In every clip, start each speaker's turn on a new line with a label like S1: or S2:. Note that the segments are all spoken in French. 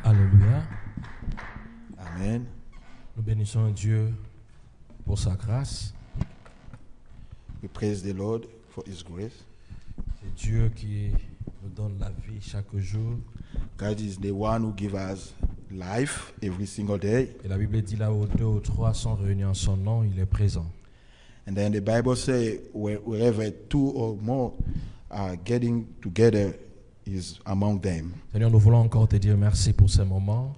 S1: Alléluia.
S2: Amen.
S1: Nous bénissons Dieu pour sa grâce.
S2: We praise the Lord for His grace.
S1: C'est Dieu qui nous donne la vie chaque jour.
S2: God is the one who gives us life every single day.
S1: Et la Bible dit là où 2 ou 3 sont réunis en son nom, il est présent.
S2: And then the Bible says wherever 2 or more are getting together, is among them.
S1: Seigneur, nous voulons encore te dire merci pour ces moments.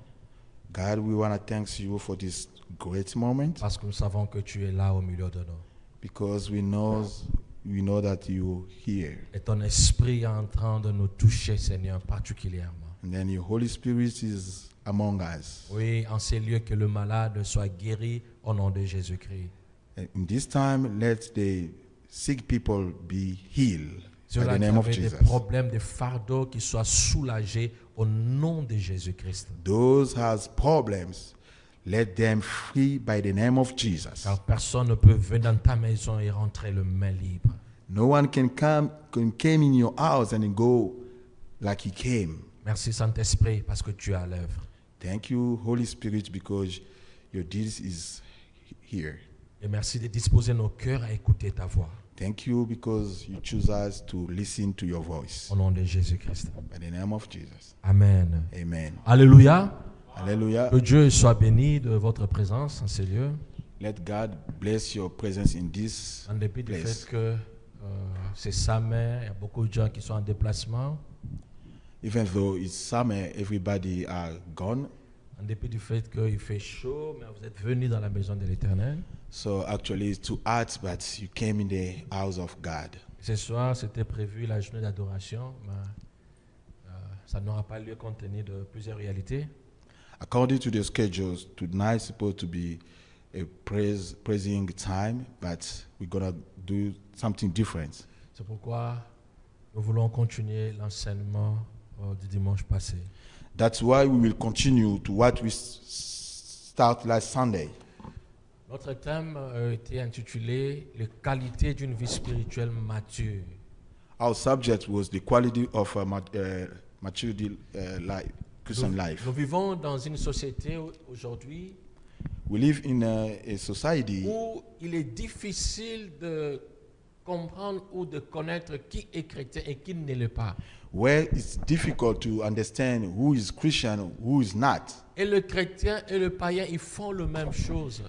S2: God, we want to thank you for this great moment
S1: Parce que nous savons que tu es là au milieu de nous.
S2: because we know that you're here.
S1: Et ton esprit est en train de nous toucher, Seigneur, particulièrement.
S2: And then your Holy Spirit is among us.
S1: Oui, en ces lieux, que le malade soit guéri au nom de Jésus-Christ.
S2: And in this time, let the sick people be healed by
S1: Ceux-là
S2: the
S1: qui
S2: name of
S1: avaient des
S2: Jesus.
S1: problèmes, des fardeaux, qui soient soulagés au nom de Jésus-Christ.
S2: Those has problems, let them free by the name of Jesus.
S1: Car personne ne peut venir dans ta maison et rentrer le main libre.
S2: No one can come in your house and go like he came.
S1: Merci Saint-Esprit parce que tu es à l'œuvre.
S2: Thank you, Holy Spirit, because your deeds is here.
S1: Et merci de disposer nos cœurs à écouter ta voix.
S2: Thank you because you choose us to listen to your voice.
S1: Au nom de Jésus-Christ.
S2: By the name of Jesus.
S1: Amen.
S2: Amen.
S1: Alléluia.
S2: Hallelujah.
S1: Que Dieu soit béni de votre présence en ces lieux.
S2: Let God bless your presence in this
S1: En dépit du
S2: place.
S1: fait que c'est summer, il y a beaucoup de gens qui sont en déplacement.
S2: Even though it's summer, everybody are gone.
S1: En dépit du fait qu'il fait chaud, mais vous êtes venus dans la maison de l'Éternel.
S2: So actually it's too hot, but you came in the house of God.
S1: Ce soir, c'était prévu la journée d'adoration, mais ça n'aura pas lieu compte tenu de plusieurs réalités.
S2: According to the schedules, tonight is supposed to be a praising time, but we're gonna do something different.
S1: C'est pourquoi nous voulons continuer l'enseignement du dimanche passé.
S2: That's why we will continue to what we start last Sunday.
S1: Notre thème a été intitulé « Les qualités d'une vie spirituelle mature ».
S2: Our subject was the quality of a maturity life, Christian life.
S1: Nous vivons dans une société aujourd'hui
S2: We live in a society
S1: où il est difficile de comprendre ou de connaître qui est chrétien et qui ne l'est pas.
S2: where it's difficult to understand who is Christian, who is not.
S1: Et le chrétien et le païen, ils font la même chose.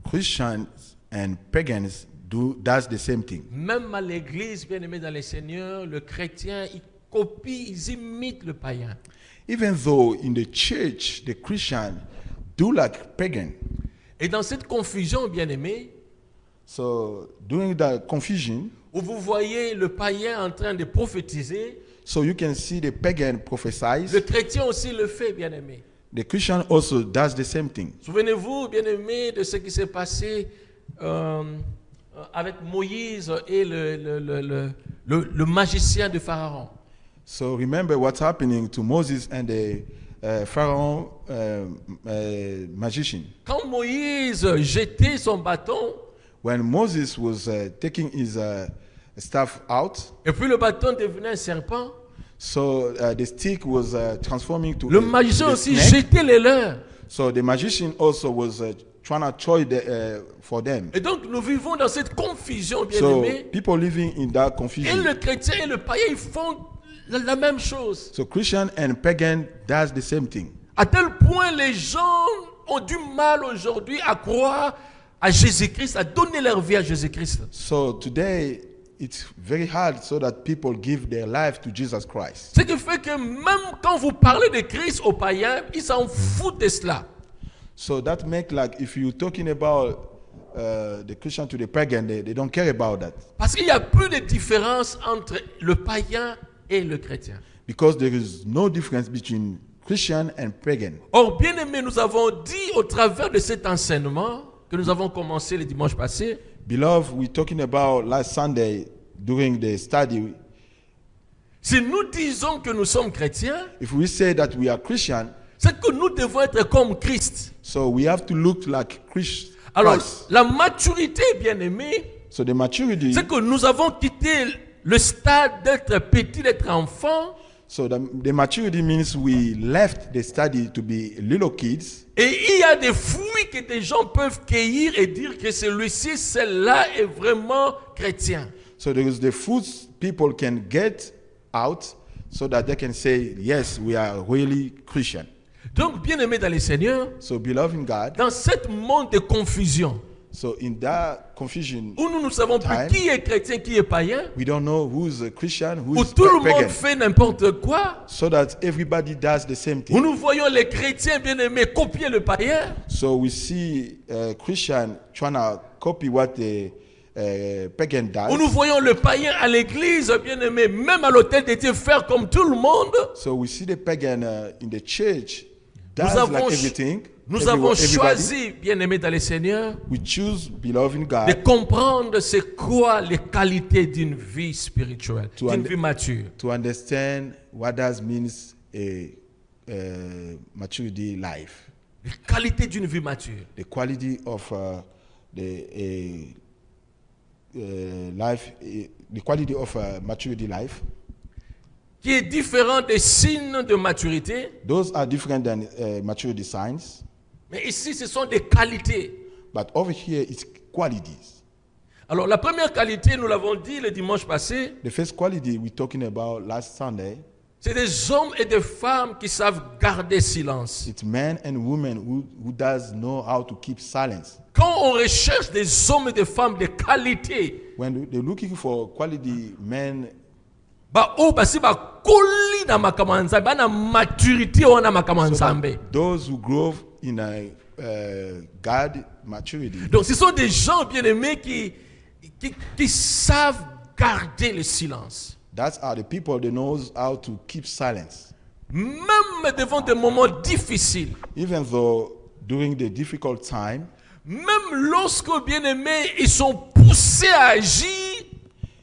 S2: Christians and pagans does the same thing.
S1: Même à l'église, bien aimé dans le Seigneur, le chrétien, il copie, ils imitent le païen.
S2: Even though in the church, the Christian do like pagan.
S1: Et dans cette confusion, bien aimé,
S2: So during the confusion,
S1: où vous voyez le païen en train de prophétiser,
S2: so you can see the pagan
S1: le
S2: prophesies.
S1: chrétien aussi le fait, bien aimé.
S2: The Christian also does the same thing.
S1: Souvenez-vous, bien aimé, de ce qui s'est passé avec Moïse et le magicien de Pharaon.
S2: So remember what's happening to Moses and the Pharaoh magician.
S1: Quand Moïse jetait son bâton,
S2: When Moses was taking his staff out,
S1: et puis le bâton devenait un serpent,
S2: so the stick was transforming to
S1: le
S2: a
S1: magicien aussi
S2: snake.
S1: jetait les leurs.
S2: So the magician also was trying to try for them.
S1: Et donc nous vivons dans cette confusion, bien
S2: So
S1: aimé.
S2: people living in that
S1: Et
S2: confusion.
S1: le chrétien et le païen, ils font la même chose.
S2: So Christian and pagan does the same thing.
S1: À tel point, les gens ont du mal aujourd'hui à croire à Jésus-Christ, à donner leur vie à Jésus-Christ.
S2: So today it's very hard so that people give their life to Jesus Christ.
S1: Ce qui fait que même quand vous parlez de Christ aux païens, ils s'en foutent de cela.
S2: So that make like if you're talking about the Christian to the pagan, they don't care about that
S1: Parce qu'il n'y a plus de différence entre le païen et le chrétien.
S2: because there is no difference between Christian and pagan.
S1: Or, bien aimé, nous avons dit au travers de cet enseignement que nous avons commencé le dimanche passé,
S2: Beloved, we're talking about last Sunday during the study.
S1: si nous disons que nous sommes chrétiens,
S2: If we say that we are Christian,
S1: c'est que nous devons être comme Christ.
S2: so we have to look like Christ.
S1: Alors, la maturité, bien aimé,
S2: So the maturity,
S1: c'est que nous avons quitté le stade d'être petit, d'être enfant,
S2: So the maturity means we left the study to be little kids.
S1: Et il y a des fruits que des gens peuvent cueillir et dire que celui-ci, celle-là est vraiment chrétien.
S2: So there is the fruits people can get out so that they can say, yes, we are really Christian.
S1: Donc, bien-aimés dans le Seigneur,
S2: So beloved in God,
S1: dans ce monde de confusion,
S2: so in that confusion,
S1: où nous ne savons plus
S2: Time.
S1: qui est chrétien, qui est païen,
S2: we don't know who's a Christian,
S1: où
S2: who's
S1: tout le monde
S2: pagan.
S1: fait n'importe quoi,
S2: So that everybody does the same
S1: où
S2: thing.
S1: nous voyons les chrétiens bien-aimés copier le païen,
S2: So we see Christian trying to copy what the pagan
S1: où nous
S2: does.
S1: voyons le païen à l'église, bien-aimé, même à l'hôtel de Dieu, faire comme tout le monde.
S2: So we see the pagan in the church
S1: Nous
S2: does
S1: avons,
S2: like everything.
S1: nous avons
S2: Everybody.
S1: choisi, bien-aimés dans le Seigneur,
S2: We choose, beloved in
S1: de
S2: God,
S1: comprendre c'est quoi les qualités d'une vie spirituelle,
S2: To
S1: d'une
S2: und-
S1: vie mature.
S2: to understand what does means a maturity life,
S1: Les qualités d'une vie mature.
S2: the quality of life, the quality of maturity life.
S1: Qui est différent des signes de maturité.
S2: Those are different than maturity signs,
S1: Mais ici, ce sont des qualités.
S2: but over here it's qualities.
S1: Alors, la première qualité, nous l'avons dit le dimanche passé,
S2: The first quality we're talking about last Sunday,
S1: c'est des hommes et des femmes qui savent garder silence.
S2: it's men and women who does know how to keep silence.
S1: Quand on recherche des hommes et des femmes de qualité,
S2: When they're looking for quality men,
S1: basi bakoli na makambo ya Nzambe, na maturité wana makambo ya Nzambe.
S2: those who grow in a God maturity.
S1: Donc, ce sont des gens bien-aimés qui savent garder le silence.
S2: That are the people that knows how to keep silence.
S1: Même devant des moments difficiles,
S2: Even though during the difficult time,
S1: même lorsque, bien-aimés, ils sont poussés à agir,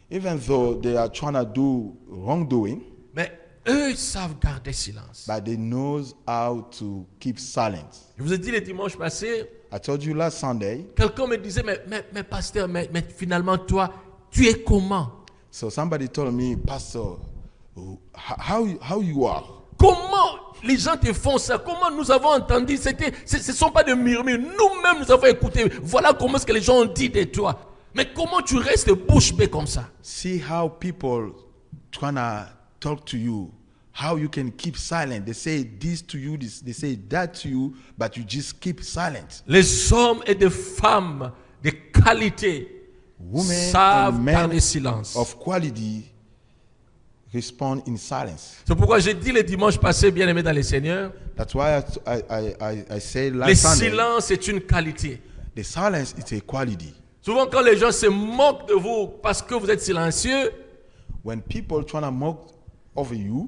S2: even though they are trying to do wrongdoing,
S1: mais eux ils savent garder silence.
S2: but they knows how to keep silence.
S1: Je vous ai dit le dimanche passé,
S2: I told you last Sunday.
S1: quelqu'un me disait, mais pasteur, mais finalement toi, tu es comment?
S2: So somebody told me, Pastor, how you are?
S1: Comment les gens te font ça? Comment nous avons entendu? Ce ne sont pas des murmures. Nous-mêmes, nous avons écouté. Voilà comment est-ce que les gens ont dit de toi. Mais comment tu restes bouche bée comme ça?
S2: See how people trying to talk to you, how you can keep silent. They say this to you, they say that to you, but you just keep silent.
S1: Les hommes et des femmes de qualité
S2: Women
S1: savent
S2: and
S1: garder
S2: men
S1: silence.
S2: of quality respond in silence.
S1: C'est pourquoi j'ai dit le dimanche passé, bien aimé dans le Seigneur,
S2: That's why I said
S1: le
S2: last Sunday,
S1: silence est une qualité.
S2: the silence is a quality.
S1: Souvent quand les gens se moquent de vous parce que vous êtes silencieux,
S2: When people trying to mock over you,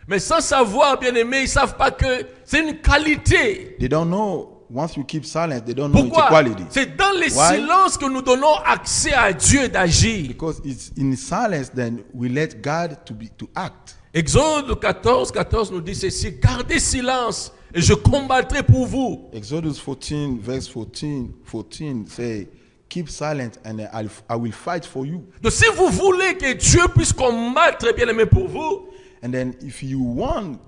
S1: mais sans savoir, bien aimé, ils ne savent pas que c'est une qualité.
S2: they don't know. Once you keep silent, they don't know it's a
S1: Pourquoi?
S2: quality.
S1: C'est dans le
S2: Why?
S1: silence que nous donnons accès à Dieu d'agir.
S2: Because it's in silence, then we let God to act.
S1: Exode 14 nous dit ceci, gardez silence et je combattrai pour vous.
S2: Exodus 14, verse 14 say, keep silent and I will fight for you.
S1: Donc si vous voulez que Dieu puisse combattre, bien aimé, pour vous,
S2: And then if you want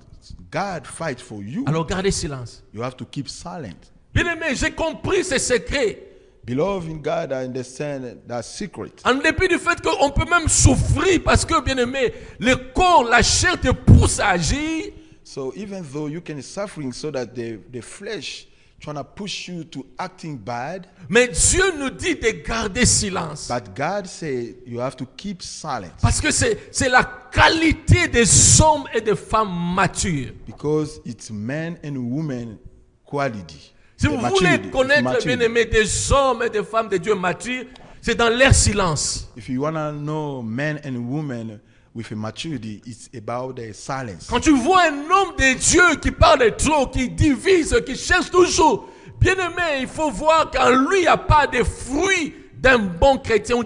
S2: God fight for you,
S1: alors gardez silence.
S2: you have to keep silent.
S1: Bien aimé, j'ai compris ces secrets.
S2: Beloved in God, I understand that secret.
S1: En dépit du fait qu'on peut même souffrir parce que, bien aimé, le corps, la chair te pousse à agir.
S2: So even though you can suffering so that the flesh trying to push you to acting bad,
S1: Mais Dieu nous dit de garder silence.
S2: but God said you have to keep silent
S1: Parce que c'est la qualité des hommes et des femmes matures.
S2: because it's men and women quality.
S1: Si
S2: The
S1: vous
S2: maturity,
S1: voulez
S2: it's
S1: connaître,
S2: maturity.
S1: bien aimé, des hommes et des femmes de Dieu matures, c'est dans leur silence.
S2: If you want to know men and women with a maturity, it's about their silence.
S1: Quand tu vois un homme de Dieu qui parle trop, qui divise, qui cherche toujours, bien aimé, il faut voir qu'en lui, il n'y a pas de fruits d'un bon chrétien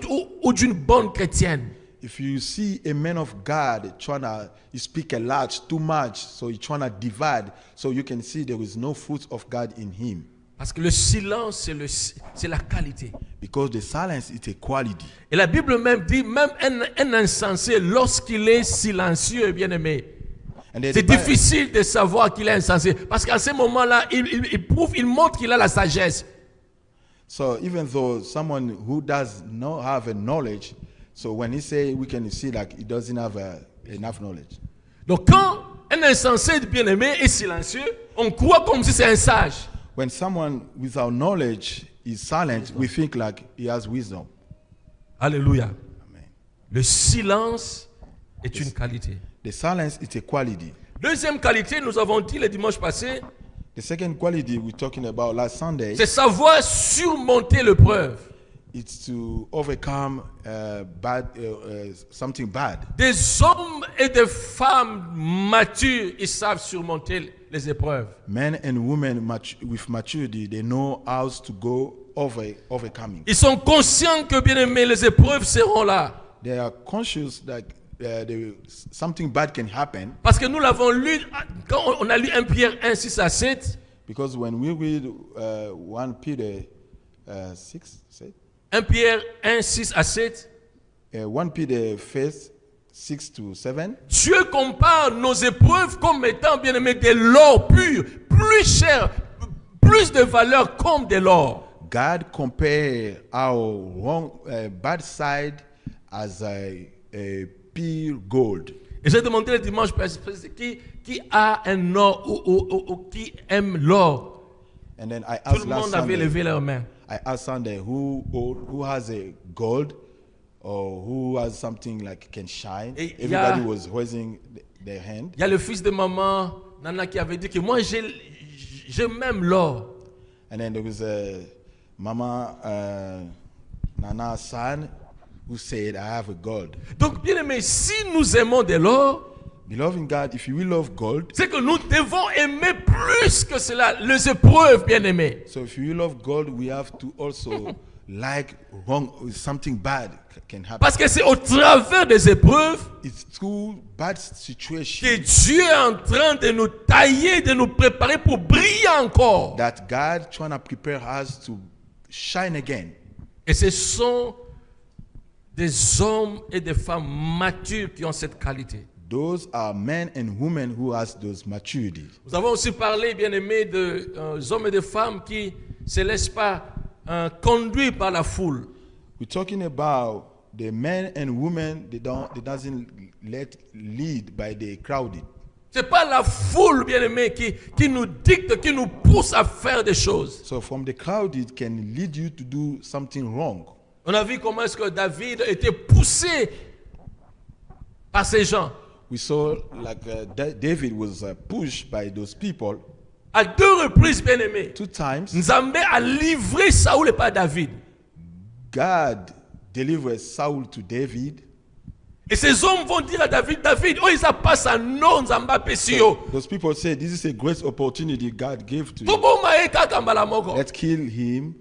S1: ou d'une bonne chrétienne.
S2: If you see a man of God trying to speak a lot, too much, so he's trying to divide, so you can see there is no fruit of God in him.
S1: Parce que le silence, c'est la qualité.
S2: Because the silence is a quality.
S1: Et la Bible même dit, même un insensé, lorsqu'il est silencieux, bien-aimé,
S2: And then
S1: c'est
S2: the Bible-
S1: difficile de savoir qu'il est insensé. Parce qu'à ce moment-là, il montre qu'il a la sagesse.
S2: So even though someone who does not have a knowledge, so when he say, we can see like he doesn't have enough knowledge.
S1: Donc quand un insensé, bien-aimé, est silencieux, on croit comme si c'est un sage.
S2: When someone without knowledge is silent, we think like he has wisdom.
S1: Alléluia.
S2: Amen.
S1: Le silence est une qualité.
S2: The silence is a quality.
S1: Deuxième qualité, nous avons dit le dimanche passé,
S2: The second quality we're talking about last Sunday
S1: c'est savoir surmonter l'épreuve.
S2: is to overcome something bad.
S1: Des hommes et des femmes matures, ils savent surmonter les épreuves.
S2: Men and women with maturity, they know how to go overcoming.
S1: Ils sont conscients que, bien aimé, les épreuves seront là.
S2: They are conscious that something bad can happen.
S1: Parce que nous l'avons lu, quand on a lu 1 Pierre 1, 6 à 7,
S2: Because when we read 1 Peter 6,
S1: 1 Pierre 1, 6 à 7,
S2: 1 Peter 6 to 7,
S1: Dieu compare nos épreuves comme étant, bien aimé, de l'or pur, plus cher, plus de valeur comme de l'or.
S2: God compare our bad side as a pure gold.
S1: Et j'ai demandé le dimanche passé, qui a un or ou qui aime l'or.
S2: And then I
S1: Tout
S2: asked
S1: le
S2: last
S1: monde avait
S2: Sunday,
S1: levé leurs mains.
S2: I asked Sunday who has a gold or who has something like can shine.
S1: Et
S2: Everybody was raising their hand.
S1: Il y a le fils de maman, Nana, qui avait dit que moi, j'ai même l'or.
S2: And then there was Mama Nana son who said, I have a gold.
S1: Donc, bien aimé, si nous aimons de l'or,
S2: Beloved in God, if you will love gold,
S1: c'est que nous devons aimer plus que cela, les épreuves, bien aimé.
S2: so if you will love gold, we have to also like something bad can happen.
S1: Parce que c'est au travers des épreuves
S2: It's through bad
S1: que
S2: situation
S1: Dieu est en train de nous tailler, de nous préparer pour briller encore.
S2: that God trying to prepare us to shine again.
S1: Et ce sont des hommes et des femmes matures qui ont cette qualité.
S2: Those are men and women who has those maturities.
S1: Nous avons aussi parlé, bien aimé, de hommes et de femmes qui ne se laissent pas conduire par la foule.
S2: We're talking about the men and women they doesn't lead by the crowded.
S1: C'est pas la foule, bien aimé, qui nous dicte, qui nous pousse à faire des choses.
S2: So from the crowded can lead you to do something wrong.
S1: On a vu comment est-ce que David était poussé par ces gens.
S2: We saw like David was pushed by those people
S1: À 2 reprises, bien aimé,
S2: 2 times.
S1: Nzambe a livré Saoul et pas David.
S2: God delivered Saul to David.
S1: Et ces hommes vont dire à David, oh, ils passent à non Nzamba pesio.
S2: Those people say this is a great opportunity God gave to you.
S1: Tobo maeka kambala moko.
S2: Let's kill him.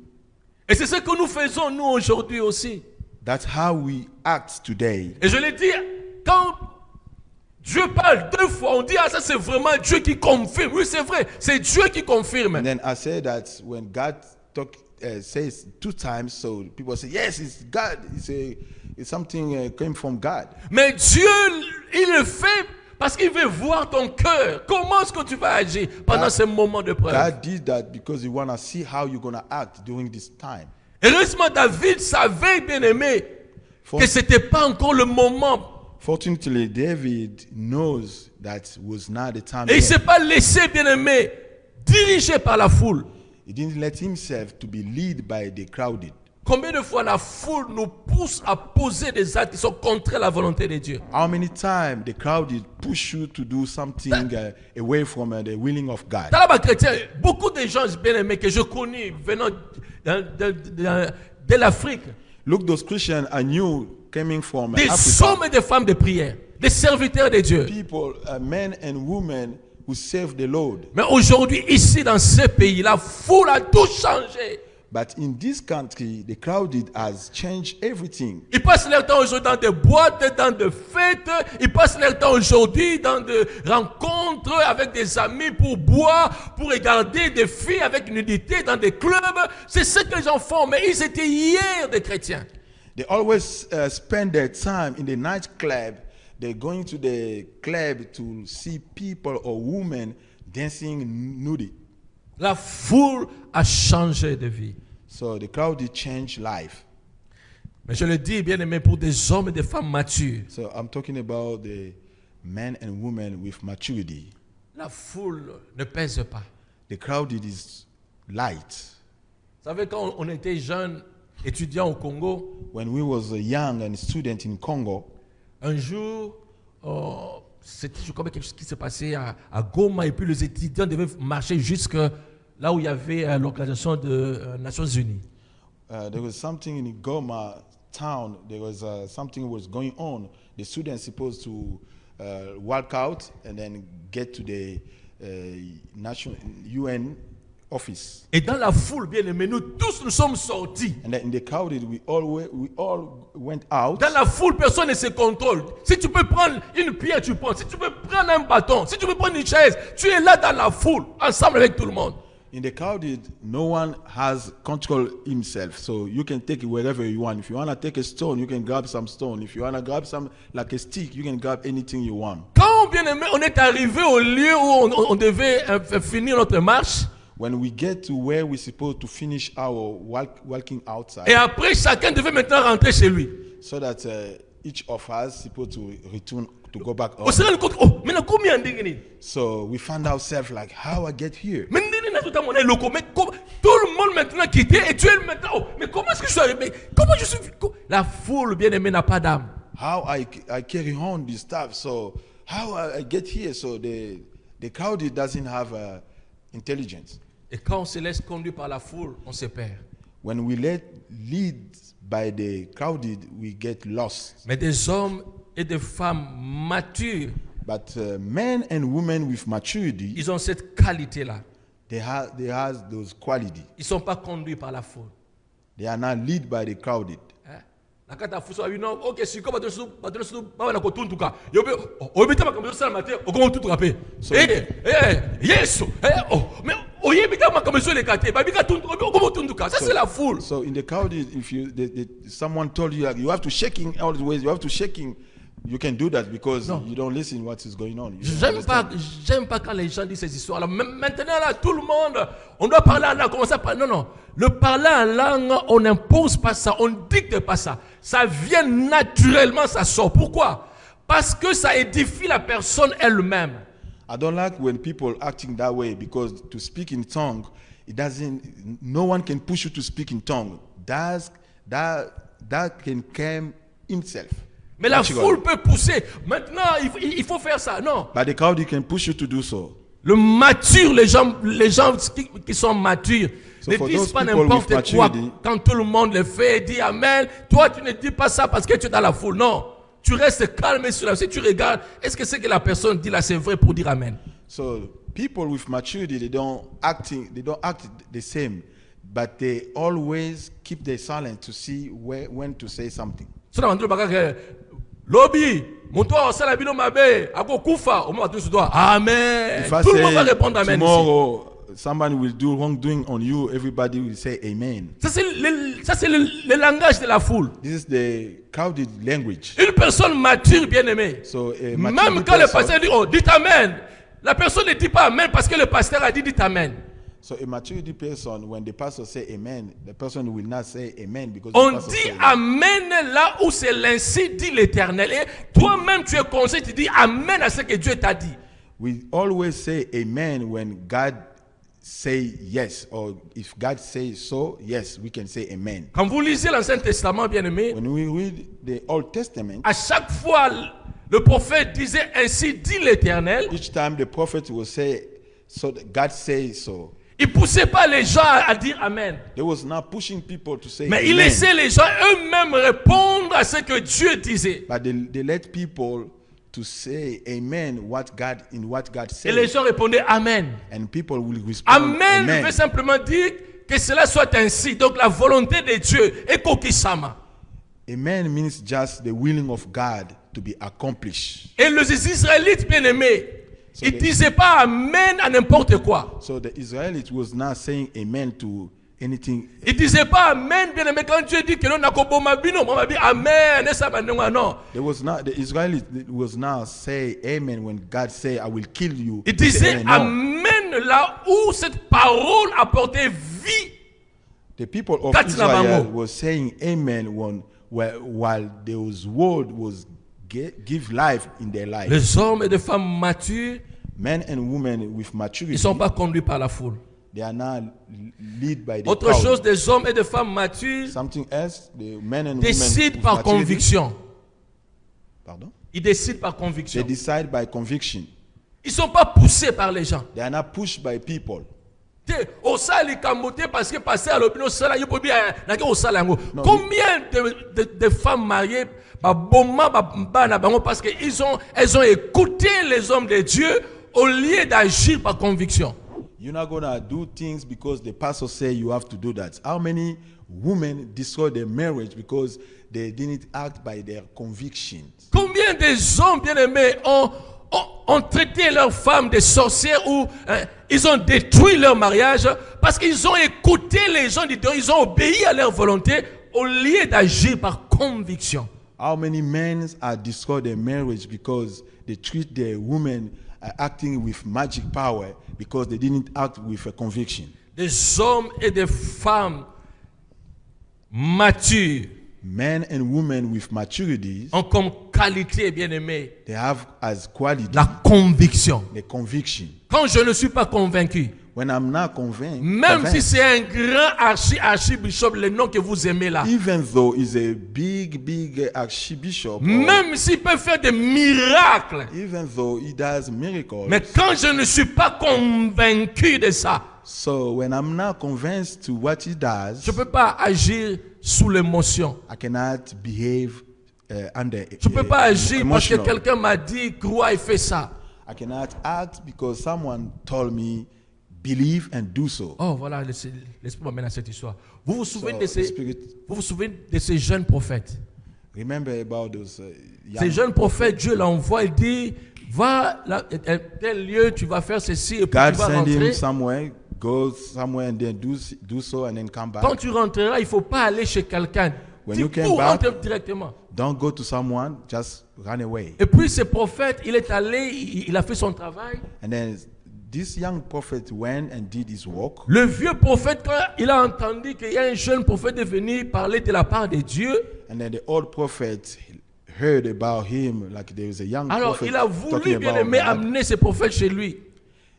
S1: Et c'est ce que nous faisons, nous, aujourd'hui aussi.
S2: That's how we act today.
S1: Et je l'ai dit, quand Dieu parle 2 fois, on dit, ah, ça c'est vraiment Dieu qui confirme. Oui, c'est vrai, c'est Dieu qui confirme.
S2: And then I said that when God says 2 times, so people say, yes, it's God. It's something came from God.
S1: Mais Dieu, il le fait parce qu'il veut voir ton cœur. Comment est-ce que tu vas agir pendant ce moment de preuve?
S2: God did that because he want to see how you're going to act during this time.
S1: Heureusement, David savait, bien aimé, que ce n'était pas encore le moment.
S2: Fortunately, David knows that was not the time
S1: Et il ne
S2: yet.
S1: s'est pas laissé, bien aimé, dirigé par la foule.
S2: He didn't let himself to be led by the crowded.
S1: Combien de fois la foule nous pousse à poser des actes qui sont contraires à la volonté de Dieu?
S2: How many times the crowded push you to do something away from the willing of God?
S1: Dans la chrétien, beaucoup de gens bien aimés que je connais venant de l'Afrique,
S2: Look, those Christians are new coming from
S1: des
S2: Africa.
S1: hommes et des femmes de prière, des serviteurs de Dieu.
S2: People, men and women who serve the Lord.
S1: Mais aujourd'hui, ici, dans ce pays, la foule a tout changé.
S2: But in this country, the crowded has changed everything.
S1: Ils passent leur temps aujourd'hui dans des boîtes, dans des fêtes. Ils passent leur temps aujourd'hui dans des rencontres avec des amis pour boire, pour regarder des filles avec nudité dans des clubs. C'est ce que les gens font. Mais ils étaient hier des chrétiens.
S2: They always spend their time in the nightclub. They're going to the club to see people or women dancing nude.
S1: La foule a changé de vie.
S2: So the crowded changed life.
S1: Mais je le dis, bien aimé, pour des hommes et des femmes matures.
S2: So I'm talking about the men and women with maturity.
S1: La foule ne pèse pas.
S2: The crowded is light.
S1: Vous savez, quand on était jeunes, étudiants au Congo,
S2: When we was young and student in Congo,
S1: un jour, c'était je crois quelque chose qui s'est passé à Goma, et puis les étudiants devaient marcher jusque là où il y avait l'organisation des Nations Unies.
S2: there was something in Goma town. There was something was going on. The students supposed to walk out and then get to the national UN office.
S1: Et dans la foule, bien aimé, nous tous nous sommes sortis.
S2: And then in the crowded, we all went out.
S1: Dans la foule, personne ne se contrôle. Si tu peux prendre une pierre, tu prends. Si tu peux prendre un bâton, si tu peux prendre une chaise, tu es là dans la foule, ensemble avec tout le monde.
S2: In the crowded, no one has control himself. So you can take it wherever you want. If you want to take a stone, you can grab some stone. If you want to grab some, like a stick, you can grab anything you want.
S1: Quand, bien aimé, on est arrivé au lieu où on devait finir notre marche,
S2: When we get to where we're supposed to finish our walking outside,
S1: et après, chacun devait maintenant rentrer chez lui.
S2: so that each of us supposed to return to go back
S1: On
S2: home.
S1: s'est rendu compte, oh, maintenant combien de
S2: So we found ourselves like, how I get here?
S1: mais tout le monde maintenant quitté et tu es maintenant. Oh, mais comment est-ce que je suis arrivé? Comment je suis. La foule, bien aimée, n'a pas d'âme.
S2: How I carry on this stuff? So how I get here? So the crowd doesn't have intelligence.
S1: Et quand on se laisse conduire par la foule, on se perd.
S2: When we lead by the crowded, we get lost.
S1: Mais des hommes et des femmes matures,
S2: But men and women with maturity,
S1: ils ont cette qualité-là.
S2: they have those qualities.
S1: Ils ne sont pas conduits par la foule.
S2: They are not led by the crowded.
S1: Hein? La carte à fou, ça, non, ok, si comme tu vas na kotu ntuka. Yo be, o bita makambo ça matin, o comment tout rapper. Yes. Oh, mais o yebita makambo sur les quartiers, ba bika tout comment tout ntuka. Ça c'est la foule.
S2: So in the crowded, if someone told you like, you have to shaking always, you have to shaking, you can do that because you don't listen what is going on.
S1: J'aime pas quand les gens disent ces histoires là. Maintenant là, tout le monde, on doit parler en langue. Comment ça parle? Non. Le parler en langue, on n'impose pas ça, on dicte pas ça. Ça vient naturellement, ça sort. Pourquoi? Parce que ça édifie la personne elle-même.
S2: I don't like when people acting that way because to speak in tongue, no one can push you to speak in tongue. That can come himself.
S1: Mais la foule peut pousser. Maintenant, il faut faire ça. Non.
S2: But the crowd can push you to do so.
S1: Le mature, les gens qui sont matures, ne disent pas n'importe quoi. Quand tout le monde le fait, dit Amen. Toi, tu ne dis pas ça parce que tu es dans la foule. Non. Tu restes calme sur la. Si tu regardes, est-ce que ce que la personne dit là, c'est vrai pour dire Amen?
S2: So people with maturity, they don't act the same, but they always keep their silence to see when to say something.
S1: Lobby, montoa osala bino mabe, akokufa, on va tous doigt. Amen. Tout le monde va répondre Amen.
S2: Tomorrow, somebody will do wrongdoing on you, everybody will say Amen.
S1: Ça c'est le langage de la foule.
S2: This is the crowded language.
S1: Une personne mature, bien aimée.
S2: So,
S1: même quand le pasteur dit, oh, dites Amen, la personne ne dit pas Amen parce que le pasteur a dit dites Amen.
S2: So a maturity person, when the pastor say Amen, the person will not say Amen because
S1: on
S2: the pastor
S1: dit
S2: say
S1: Amen là où c'est l'ainsi dit l'Éternel. Et toi-même tu es conscient, tu dis Amen à ce que Dieu t'a dit.
S2: We always say Amen when God say yes, or if God says so, yes, we can say Amen.
S1: Quand vous lisez l'Ancien Testament, bien aimé,
S2: When we read the Old Testament,
S1: à chaque fois le prophète disait ainsi dit l'Éternel.
S2: each time the prophet will say, so God says so.
S1: Il ne poussait pas les gens à dire Amen.
S2: They was not pushing people to say
S1: Mais
S2: Amen.
S1: il laissait les gens eux-mêmes répondre à ce que Dieu disait.
S2: But they let people to say Amen in what God
S1: Et les
S2: says.
S1: gens répondaient Amen.
S2: And people will respond
S1: Amen
S2: Amen.
S1: veut simplement dire que cela soit ainsi. Donc la volonté de Dieu est kokisama.
S2: Amen means just the willing of God to be accomplished.
S1: Et les Israélites bien-aimés,
S2: So
S1: ils
S2: the-
S1: disaient pas amen à n'importe quoi.
S2: So the Israelites was not saying amen to anything.
S1: Ils disaient pas amen, bien-aimé. Quand Dieu dit que l'on a koboma bino, on va dire amen. Et ça va non.
S2: The Israelites was not say amen when God say I will kill you.
S1: Ils
S2: They say
S1: disaient
S2: no.
S1: amen là où cette parole apportait vie.
S2: The people of
S1: Katina
S2: Israel
S1: bango.
S2: was saying amen while those word was give life in their life.
S1: Les hommes et les femmes matures,
S2: Men and women with
S1: ils
S2: maturity,
S1: ne sont pas conduits par la foule.
S2: they are not led by the
S1: Autre
S2: crowd.
S1: chose, des hommes et des femmes matures
S2: Something else, the men and
S1: décident
S2: women
S1: par
S2: with maturity,
S1: conviction.
S2: pardon?
S1: Ils décident par
S2: They
S1: conviction.
S2: decide by conviction.
S1: Ils ne sont pas poussés par les gens.
S2: They are not pushed by people.
S1: Parce que passer à l'opinion, combien de femmes mariées parce qu'elles ont écouté les hommes de Dieu au lieu d'agir par conviction.
S2: You're not gonna do things because the pastor say you have to do that. How many women destroy their marriage because they didn't act by their convictions?
S1: Combien des hommes bien-aimés ont traité leurs femmes de sorcières ou ils ont détruit leur mariage parce qu'ils ont écouté les gens, ils ont obéi à leur volonté au lieu d'agir par conviction.
S2: How many men are destroyed their marriage because they treat their women acting with magic power because they didn't act with a conviction?
S1: Des hommes et des femmes matures
S2: Men and women with maturities,
S1: ont comme qualité, bien aimé,
S2: they have as quality
S1: la conviction.
S2: the conviction.
S1: Quand je ne suis pas convaincu,
S2: When I'm not convinced,
S1: même si c'est un grand archibishop, le nom que vous aimez là,
S2: even though he's a big archbishop, or
S1: même s'il peut faire des miracles,
S2: even though he does miracles,
S1: mais quand je ne suis pas convaincu de ça,
S2: so when I'm not convinced to what he does,
S1: je ne peux pas agir sous l'émotion.
S2: I cannot behave under
S1: Je ne peux pas agir parce que
S2: emotional.
S1: quelqu'un m'a dit, crois et fais ça.
S2: I cannot act because someone told me believe and do so.
S1: Oh voilà, laissez-moi m'amener à cette histoire. Vous vous souvenez
S2: So,
S1: vous vous souvenez de ces jeunes prophètes?
S2: remember about those
S1: Ces
S2: young,
S1: jeunes prophètes, Dieu l'envoie, il dit, va à tel lieu, tu vas faire ceci et puis
S2: God
S1: tu vas
S2: send him
S1: rentrer.
S2: somewhere, go somewhere and then do so and then come back.
S1: Quand tu rentreras, il ne faut pas aller chez quelqu'un.
S2: When
S1: Tu
S2: you came
S1: cours,
S2: back-
S1: rentre directement.
S2: Don't go to someone, just run away.
S1: Et puis ce prophète, il est allé, il a fait son travail.
S2: And then this young prophet went and did his work.
S1: Le vieux prophète, quand il a entendu qu'il y a un jeune prophète venu parler de la part de Dieu,
S2: And then the old prophet heard about him, like there was a young
S1: alors
S2: prophet
S1: il a voulu,
S2: talking
S1: bien
S2: about
S1: aimé,
S2: God.
S1: amener ce prophète chez lui.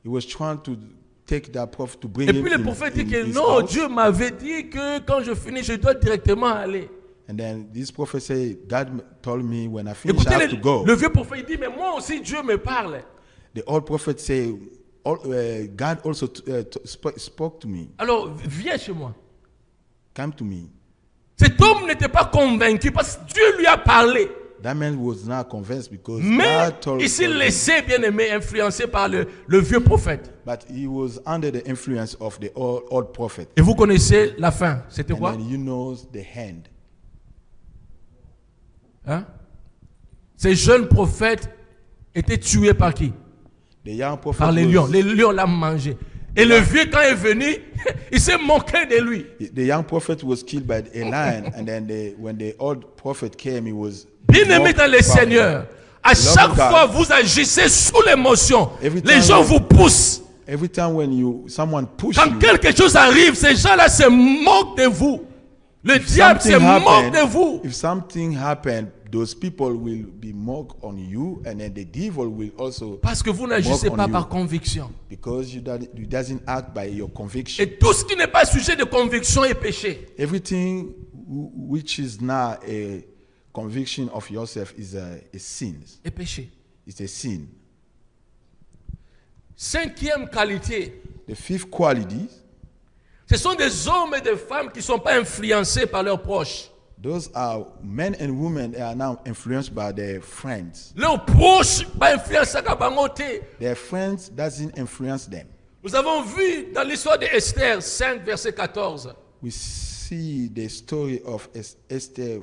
S2: He was trying to take that prophet to bring
S1: Et
S2: him
S1: puis le
S2: in,
S1: prophète
S2: in
S1: dit que
S2: his
S1: non,
S2: house.
S1: Dieu m'avait dit que quand je finis, je dois directement aller.
S2: And then this prophet said, God told me when I finish, I
S1: Écoutez,
S2: have to go.
S1: le vieux prophète il dit, mais moi aussi Dieu me parle.
S2: The old prophet said, God also spoke to me,
S1: Alors viens chez moi.
S2: come to me.
S1: Cet homme n'était pas convaincu parce que Dieu lui a parlé.
S2: That man was not convinced because
S1: Mais
S2: God told
S1: il s'est
S2: him.
S1: laissé, bien aimé, influencer par le vieux prophète.
S2: But he was under the influence of the old prophet.
S1: Et vous connaissez la fin. C'était
S2: And
S1: quoi?
S2: then you know the hand.
S1: Hein? Ces jeunes prophètes étaient tués par qui?
S2: The young prophet
S1: Par les
S2: was-
S1: lions. Les lions l'ont mangé. Et le vieux, quand il est venu, il s'est moqué de lui.
S2: The young prophet was killed by a lion, and then when the old prophet came, he was
S1: Bien-aimé
S2: mocked
S1: dans le
S2: by
S1: Seigneur,
S2: him.
S1: à chaque
S2: God.
S1: fois vous agissez sous l'émotion.
S2: Every
S1: Les
S2: time
S1: gens
S2: when-
S1: vous poussent.
S2: Every time when someone push
S1: Quand
S2: you,
S1: quelque chose arrive, ces gens-là se moquent de vous. Le diable se moque de vous.
S2: if something happened, those people will be mocked on you, and then the devil will also,
S1: Parce que vous n'agissez
S2: mock
S1: pas
S2: on
S1: par
S2: you.
S1: conviction.
S2: Because you doesn't act by your conviction.
S1: Et tout ce qui n'est pas sujet de conviction est péché.
S2: Everything which is not a conviction of yourself is a sin.
S1: Est péché.
S2: It's a sin.
S1: Cinquième qualité,
S2: The fifth quality,
S1: ce sont des hommes et des femmes qui ne sont pas influencés par leurs proches.
S2: those are men and women that are now influenced by their friends.
S1: Leurs proches pas influencés par bango te.
S2: Their friends doesn't influence them.
S1: Nous avons vu dans l'histoire d'Esther 5, verset 14.
S2: We see the story of Esther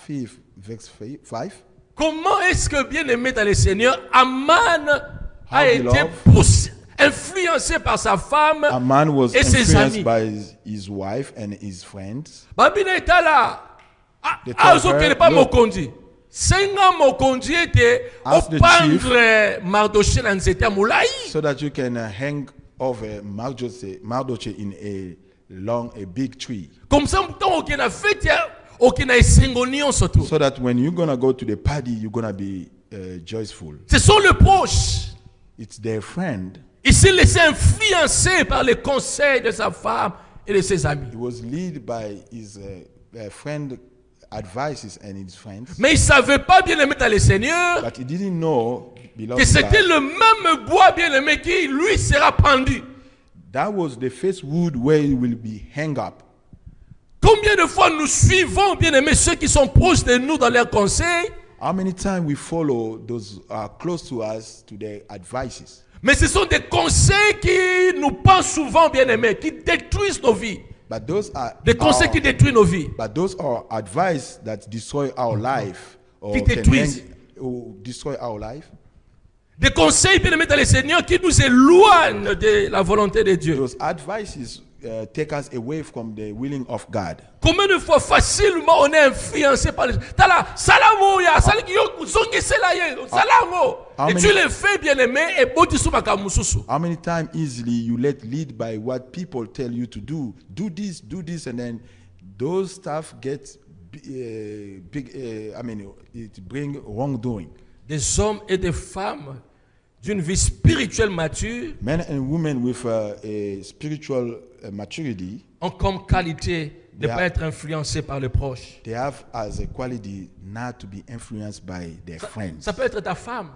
S2: 5, verse 5.
S1: Comment est-ce que, bien aimé dans le Seigneur, Aman a
S2: How
S1: été
S2: beloved.
S1: influencé par sa femme
S2: A man was
S1: et ses amis.
S2: influenced by his wife and his friends.
S1: Babina est là.
S2: They told
S1: Azo
S2: her,
S1: kele pa
S2: "Look."
S1: mokonzi. Senga mokonzi ete
S2: Ask the
S1: opandre Mardoché na nzete ya molai.
S2: So that you can hang over Mardoche in a big tree.
S1: Comme ça, tant aucun a fait, aucun a essengonion surtout.
S2: So that when you're gonna go to the party, you're gonna be joyful.
S1: Ce sont les proches.
S2: It's their friend.
S1: Il s'est laissé influencer par les conseils de sa femme et de ses amis.
S2: He was led by his friend advices and his friends.
S1: Mais il ne savait pas, bien aimé dans le Seigneur,
S2: But he didn't know,
S1: que
S2: beloved,
S1: c'était
S2: that
S1: le même bois, bien aimé, qui lui sera pendu.
S2: that was the first wood where he will be hung up.
S1: Combien de fois nous suivons, bien aimé, ceux qui sont proches de nous dans leurs conseils,
S2: How many times we follow those who are close to us to their advices?
S1: mais ce sont des conseils qui nous pensent souvent, bien aimé, qui détruisent nos vies.
S2: But those are
S1: Des conseils qui détruisent nos vies.
S2: but those are advice that destroy our life or
S1: Qui
S2: can
S1: détruisent.
S2: or destroy our life.
S1: Des conseils, bien aimés dans le Seigneur, qui nous éloignent de la volonté de Dieu.
S2: Those advices take us away from the willing of God.
S1: Combien de fois facilement on est influencé par les... Tala, salamo ya, salamo, zongi selaye, salamo. Et tu le fais, bien aimé, et boti subaka mususu.
S2: How many times easily you let lead by what people tell you to do? Do this, and then those stuff get big. It bring wrongdoing.
S1: Des hommes et des femmes d'une vie spirituelle mature
S2: Men and women with a spiritual maturity,
S1: ont comme qualité de ne
S2: Yeah.
S1: pas être influencés par les proches.
S2: they have as a quality not to be influenced by their friends.
S1: Ça peut être ta femme,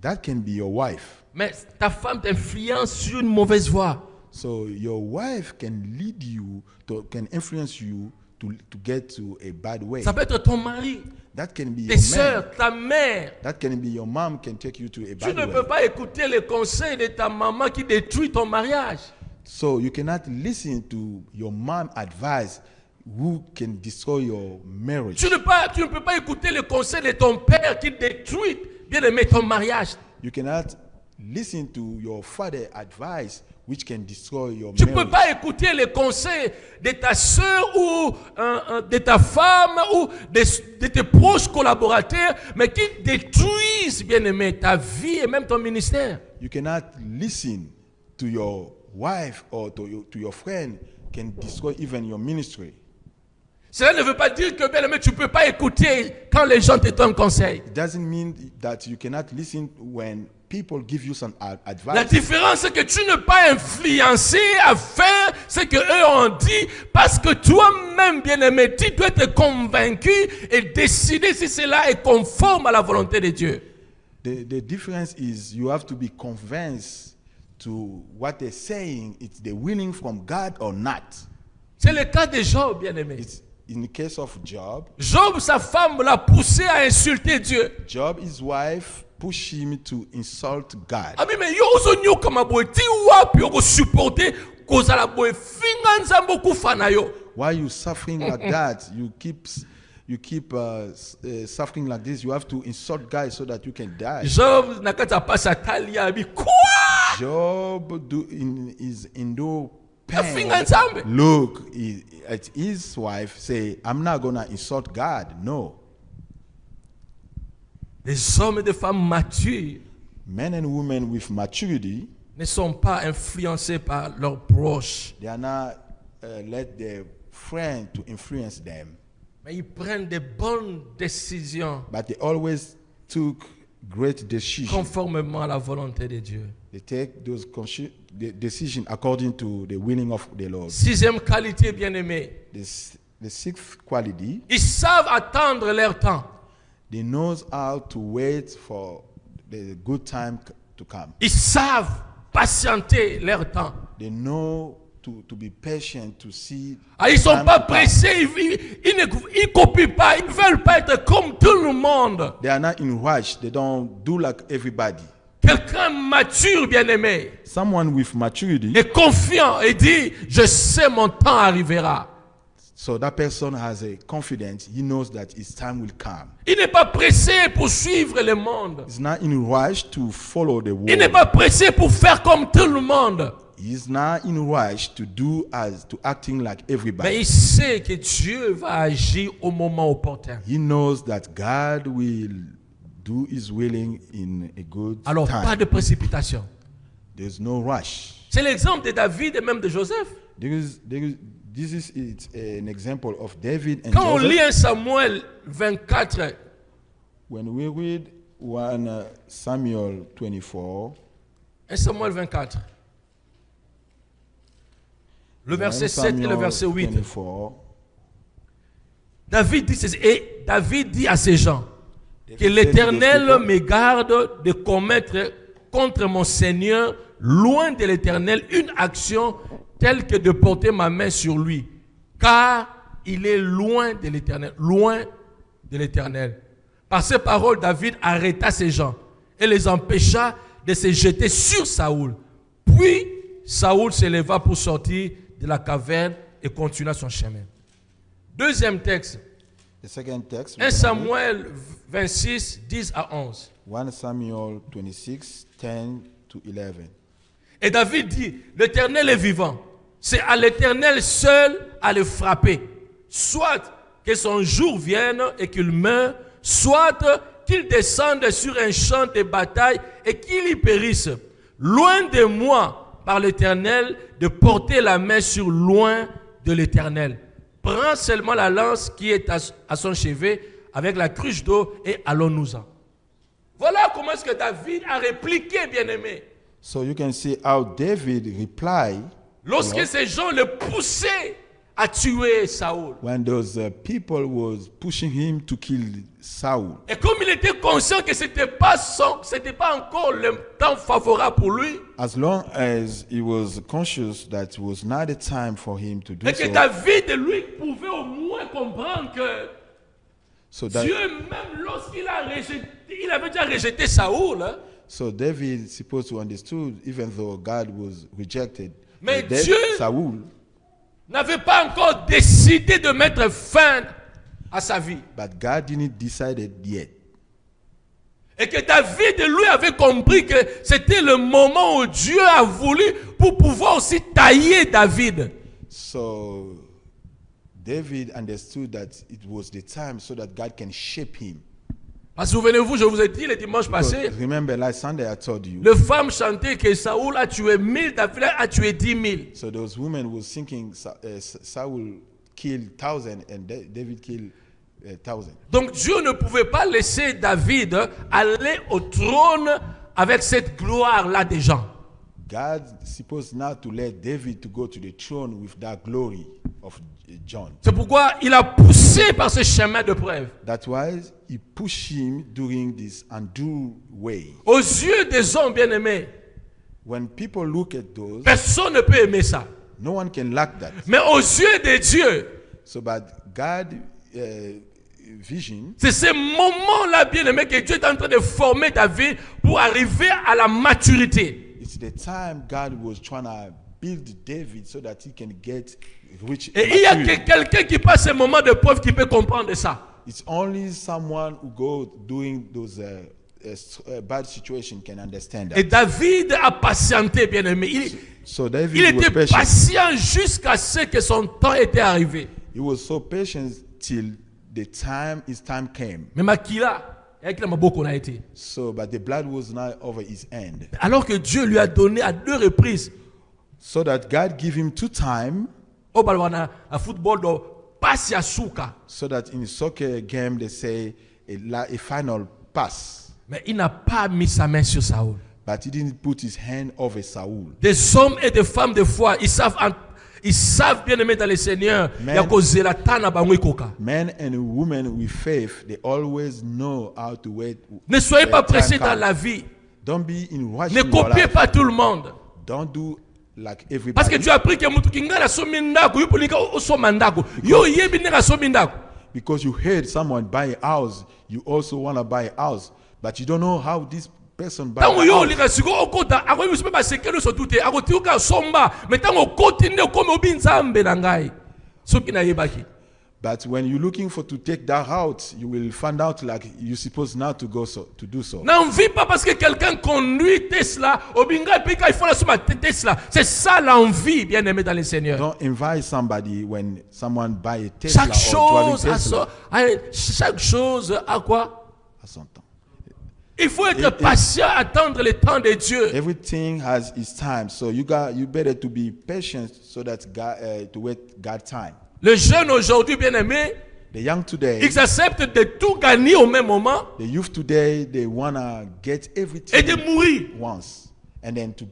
S2: That can be your wife.
S1: mais ta femme t'influence sur une mauvaise voie.
S2: So your wife can lead you, can influence you to get to a bad way.
S1: Ça peut être ton mari,
S2: That can be
S1: tes
S2: your man.
S1: sœurs, ta mère.
S2: That can be your mom, can take you to a
S1: Tu
S2: bad
S1: ne
S2: way.
S1: peux pas écouter les conseils de ta maman qui détruit ton mariage.
S2: So you cannot listen to your mom advice who can destroy your marriage.
S1: Tu ne peux pas écouter les conseils de ton père qui détruit, bien aimé, ton mariage.
S2: You cannot listen to your father advice which can destroy your
S1: Tu ne peux
S2: marriage.
S1: pas écouter les conseils de ta soeur ou de ta femme ou de tes proches collaborateurs, mais qui détruisent, bien aimé, ta vie et même ton ministère.
S2: You cannot listen to your wife or to your friend can destroy even your ministry.
S1: Cela ne veut pas dire que, bien aimé, tu ne peux pas écouter quand les gens te donnent conseil.
S2: It doesn't mean that you cannot listen when people give you some
S1: La
S2: advice.
S1: différence, c'est que tu n'es pas influencé à faire ce qu'eux ont dit, parce que toi-même, bien-aimé, tu dois être convaincu et décider si cela est conforme à la volonté de Dieu.
S2: The difference is you have to be convinced to what they're saying, it's the willing from God or not.
S1: C'est le cas de Job, bien-aimé.
S2: It's in the case of Job.
S1: Job, sa femme l'a poussé à insulter Dieu.
S2: Job, his wife, pushed him to insult God.
S1: Ah mais yo ozo nyoka maboye ti wapi oko supporter kozala boye finga nzambo kufa na yo.
S2: Why you suffering like that? You keep suffering like this. You have to insult God so that you can die.
S1: Job nakata pasa talia bi quoi?
S2: Job is in no
S1: Afinga
S2: pain.
S1: nzambe.
S2: Look, at his wife say, "I'm not gonna insult God." No,
S1: Les hommes et des femmes matures
S2: men and women with maturity,
S1: ne sont pas influencés par leurs proches,
S2: they are not let their friend to influence them,
S1: mais ils prennent de bonnes décisions
S2: but they always took great decisions.
S1: conformément à la volonté de Dieu.
S2: They take those decisions according to the willing of the Lord.
S1: Sixième qualité, bien-aimé,
S2: The sixth quality,
S1: ils savent attendre leur temps.
S2: they knows how to wait for the good time to come.
S1: Ils savent patienter leur temps.
S2: They know to be patient to see.
S1: Ah, ils ne sont
S2: time
S1: pas
S2: to pass.
S1: pressés, ils ne copient pas, ils ne veulent pas être comme tout le monde.
S2: They are not in rush. They don't do like everybody.
S1: Quelqu'un mature, bien-aimé,
S2: Someone with maturity.
S1: est confiant et dit, je sais mon temps arrivera.
S2: So that person has a confidence. He knows that his time will come.
S1: Il n'est pas pressé pour suivre le monde.
S2: He's not in a rush to follow the
S1: Il n'est
S2: world.
S1: pas pressé pour faire comme tout le monde.
S2: He's not in a rush to acting like
S1: Mais
S2: everybody.
S1: il sait que Dieu va agir au moment opportun.
S2: He knows that God will do his willing in a good
S1: Alors, pas
S2: time.
S1: de précipitation.
S2: There's no rush.
S1: C'est l'exemple de David et même de Joseph.
S2: This is an example of David and
S1: Quand on
S2: Joseph.
S1: lit 1 Samuel 24,
S2: When we read 1 Samuel 24,
S1: 1 Samuel 24, le verset 7 et le verset 8,
S2: 24,
S1: David dit ceci, et David dit à ces gens, que
S2: David said to
S1: l'Éternel
S2: those people,
S1: me garde de commettre contre mon Seigneur, loin de l'Éternel, une action telle que de porter ma main sur lui, car il est loin de l'Éternel, loin de l'Éternel. Par ces paroles, David arrêta ces gens et les empêcha de se jeter sur Saoul. Puis Saoul se leva pour sortir de la caverne et continua son chemin. Deuxième texte,
S2: the second text,
S1: 1 Samuel 26, 10 à 11.
S2: 1 Samuel 26, 10 to 11.
S1: Et David dit, l'Éternel est vivant. C'est à l'Éternel seul à le frapper. Soit que son jour vienne et qu'il meure, soit qu'il descende sur un champ de bataille et qu'il y périsse. Loin de moi, par l'Éternel, de porter la main sur loin de l'Éternel. Prends seulement la lance qui est à son chevet avec la cruche d'eau et allons-nous-en. Voilà comment est-ce que David a répliqué, bien-aimé.
S2: So you can see how David replied
S1: Lorsque ces gens le poussaient à tuer Saoul.
S2: when those people was pushing him to kill Saul.
S1: Et comme il était conscient que c'était pas encore le temps favorable pour lui,
S2: As long as he was conscious that it was not the time for him to do
S1: et que
S2: so,
S1: David, lui, pouvait au moins comprendre que
S2: so that
S1: Dieu, même lorsqu'il il avait déjà rejeté Saoul, hein,
S2: so David supposed to understood, even though God was rejected,
S1: Mais
S2: dead
S1: Dieu-
S2: Saul,
S1: n'avait pas encore décidé de mettre fin à sa vie.
S2: but God didn't decide yet.
S1: Et que David, lui, avait compris que c'était le moment où Dieu a voulu pour pouvoir aussi tailler David.
S2: So David understood that it was the time so that God can shape him.
S1: Parce que souvenez-vous, je vous ai dit le dimanche passé,
S2: Because remember, last Sunday I told you.
S1: les femmes chantaient que Saoul a tué 1000, David a tué 10 000.
S2: So those women were thinking Saul killed 1,000 and David killed 1,000.
S1: Donc Dieu ne pouvait pas laisser David aller au trône avec cette gloire-là des gens.
S2: God supposed not to let David to go to the throne with that glory of John.
S1: C'est pourquoi il a poussé par ce chemin de preuve.
S2: That's why he pushed him during this undue way.
S1: Aux yeux des hommes bien-aimés,
S2: When people look at those,
S1: personne ne peut aimer ça.
S2: no one can lack that.
S1: Mais aux yeux de Dieu,
S2: So, but God vision,
S1: c'est ce moment-là, bien-aimé, que Dieu est en train de former David pour arriver à la maturité.
S2: it's the time God was trying to build David so that he can reach
S1: Et il y a
S2: maturity.
S1: que quelqu'un qui passe ce moment de preuve qui peut comprendre ça.
S2: It's only someone who go doing those bad situations can understand
S1: Et
S2: that.
S1: David a patienté, bien-aimé.
S2: So
S1: Il
S2: David was
S1: était
S2: patient.
S1: patient jusqu'à ce que son temps était arrivé.
S2: He was so patient till his time came.
S1: Mais Makila, avec la maboko on a été.
S2: So, but the blood was not over his hand.
S1: Alors que Dieu lui a donné à 2 reprises,
S2: So that God give him 2 times,
S1: au balwana, à football, do passe à souka.
S2: so that in soccer game they say a final pass.
S1: Mais il n'a pas mis sa main sur Saoul.
S2: But he didn't put his hand over Saul.
S1: Des hommes et des femmes de foi, ils savent bien aimer dans le Seigneur.
S2: Men-
S1: Ya kozela tana bango ikoka.
S2: Men and women with faith, they always know how to wait.
S1: Ne soyez pas
S2: when time
S1: pressés dans
S2: comes.
S1: la vie.
S2: Don't be in rush
S1: Ne
S2: in your
S1: copiez
S2: life.
S1: pas tout le monde.
S2: Don't do like
S1: Parce
S2: everybody.
S1: que Dieu a pris que mutu kingana somi ndako, yupo nika osoma ndako. Yo yebi neka somi ndako.
S2: Because you heard someone buy a house, you also want to buy a house, but you don't know how this person buy
S1: Tango
S2: the
S1: yo
S2: house.
S1: lika siko okota akoyi musupe ba sekelo so tute akotiuka somba mais tango okoti nde komi obinzambe na ngai soki na yebaki.
S2: But when you're looking for to take that route, you will find out like you're supposed not to go so to do so.
S1: N'envie pas parce que quelqu'un conduit Tesla, obinga pika il faut la soma Tesla. C'est ça l'envie, bien aimé dans le Seigneur.
S2: Don't invite somebody when someone buy a Tesla
S1: Chaque
S2: or driving
S1: chose,
S2: Tesla
S1: chaque chose à quoi?
S2: à son temps.
S1: Il faut être patient, attendre le temps de Dieu.
S2: Everything has its time, so you better to be patient so that God to wait God's time.
S1: Les jeunes aujourd'hui, bien aimés,
S2: The young today,
S1: ils acceptent de tout gagner au même moment
S2: the youth today, they wanna get
S1: et
S2: everything
S1: de mourir.
S2: once and then to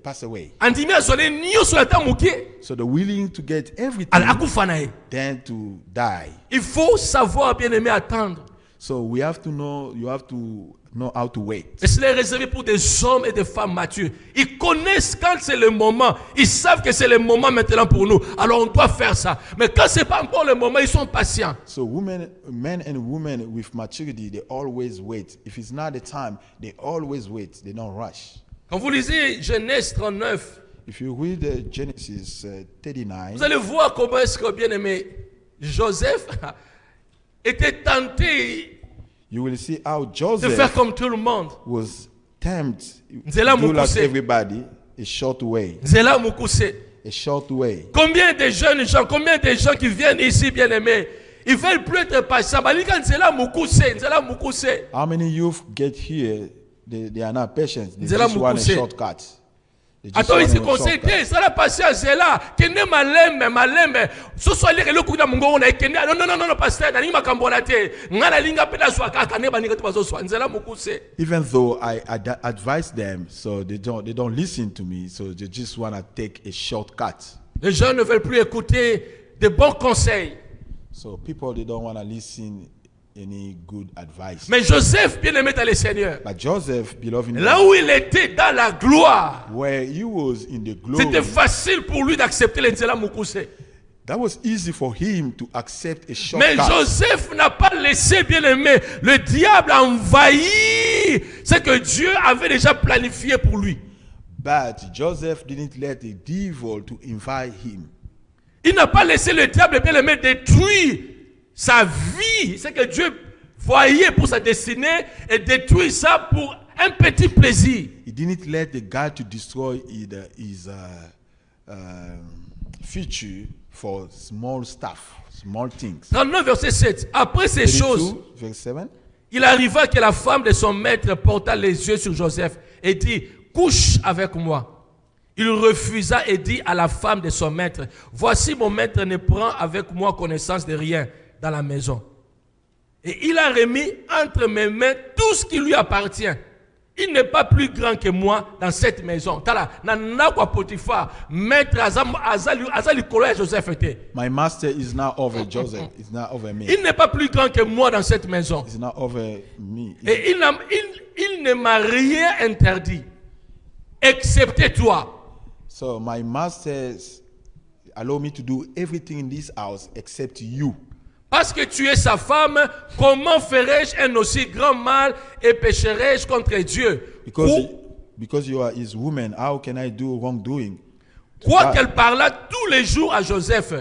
S2: pass away.
S1: Andimi azole nyonso ata moke,
S2: So they're willing to get everything,
S1: ala akufa na ye.
S2: then to die.
S1: Il faut savoir, bien aimé, attendre.
S2: So we have to know. You have to know how to wait.
S1: Et cela est réservé pour des hommes et des femmes matures. Ils connaissent quand c'est le moment. Ils savent que c'est le moment maintenant pour nous. Alors on doit faire ça. Mais quand c'est pas encore le moment, ils sont patients.
S2: So men and women with maturity, they always wait. If it's not the time, they always wait. They don't rush.
S1: Quand vous lisez Genèse 39,
S2: If you read Genesis 39,
S1: vous allez voir comment est-ce que, bien aimé, Joseph était tenté
S2: you will see how
S1: de faire
S2: Joseph
S1: comme tout le monde.
S2: was tempted
S1: Nzela
S2: to do like
S1: mukuse.
S2: everybody a short way.
S1: Nzela mukuse.
S2: A short way.
S1: Combien de jeunes gens, combien de gens qui viennent ici, bien aimés, ils veulent plus être patients. Balika nzela mukuse, nzela mukuse.
S2: How many youth get here? They are not patient. They
S1: Nzela
S2: just want a
S1: mukuse.
S2: shortcut. They just
S1: Attends,
S2: want
S1: ici
S2: a
S1: conseil
S2: shortcut.
S1: te, ça la patience est là. Kende malembe. So so lire le kuda mungongo na kende. Non, pasteur, na linga kambola te. Ngana linga peda swa kaka ne baninga to swa. Nzela mukuse.
S2: Even though I advise them, so they don't listen to me. So they just want to take a shortcut.
S1: Les gens ne veulent plus écouter de bons conseils.
S2: So people, they don't want to listen any good advice.
S1: Mais Joseph, bien aimé dans le Seigneur,
S2: But Joseph, beloved in
S1: là
S2: God,
S1: où il était dans la gloire,
S2: where he was in the
S1: c'était
S2: glory,
S1: facile pour lui d'accepter le nzela mukuse.
S2: that was easy for him to accept a
S1: Mais
S2: shortcut.
S1: Joseph n'a pas laissé, bien aimé, le diable envahir ce que Dieu avait déjà planifié pour lui.
S2: But Joseph didn't let the devil to invite him.
S1: Il n'a pas laissé le diable, bien aimé, détruire sa vie, ce que Dieu voyait pour sa destinée, et détruire ça pour un petit plaisir.
S2: He didn't let the God to destroy his future for small stuff, small things.
S1: 39 verset 7. Après ces choses,
S2: 32, verse 7.
S1: il arriva que la femme de son maître porta les yeux sur Joseph et dit, couche avec moi. Il refusa et dit à la femme de son maître, voici mon maître ne prend avec moi connaissance de rien dans la maison. Et il a remis entre mes mains tout ce qui lui appartient. Il n'est pas plus grand que moi dans cette maison. Tala, na kwa Potiphar, maître azali kolo ya Joseph était.
S2: My master is not over Joseph. It's not over me.
S1: Il n'est pas plus grand que moi dans cette maison.
S2: It's not over me.
S1: Et il ne m'a rien interdit, excepté toi.
S2: So my masters allow me to do everything in this house except you.
S1: Parce que tu es sa femme, comment ferais-je un aussi grand mal et pécherais-je contre Dieu?
S2: Because you are his woman, how can I do wrongdoing?
S1: Quoi qu'elle parla tous les jours à Joseph.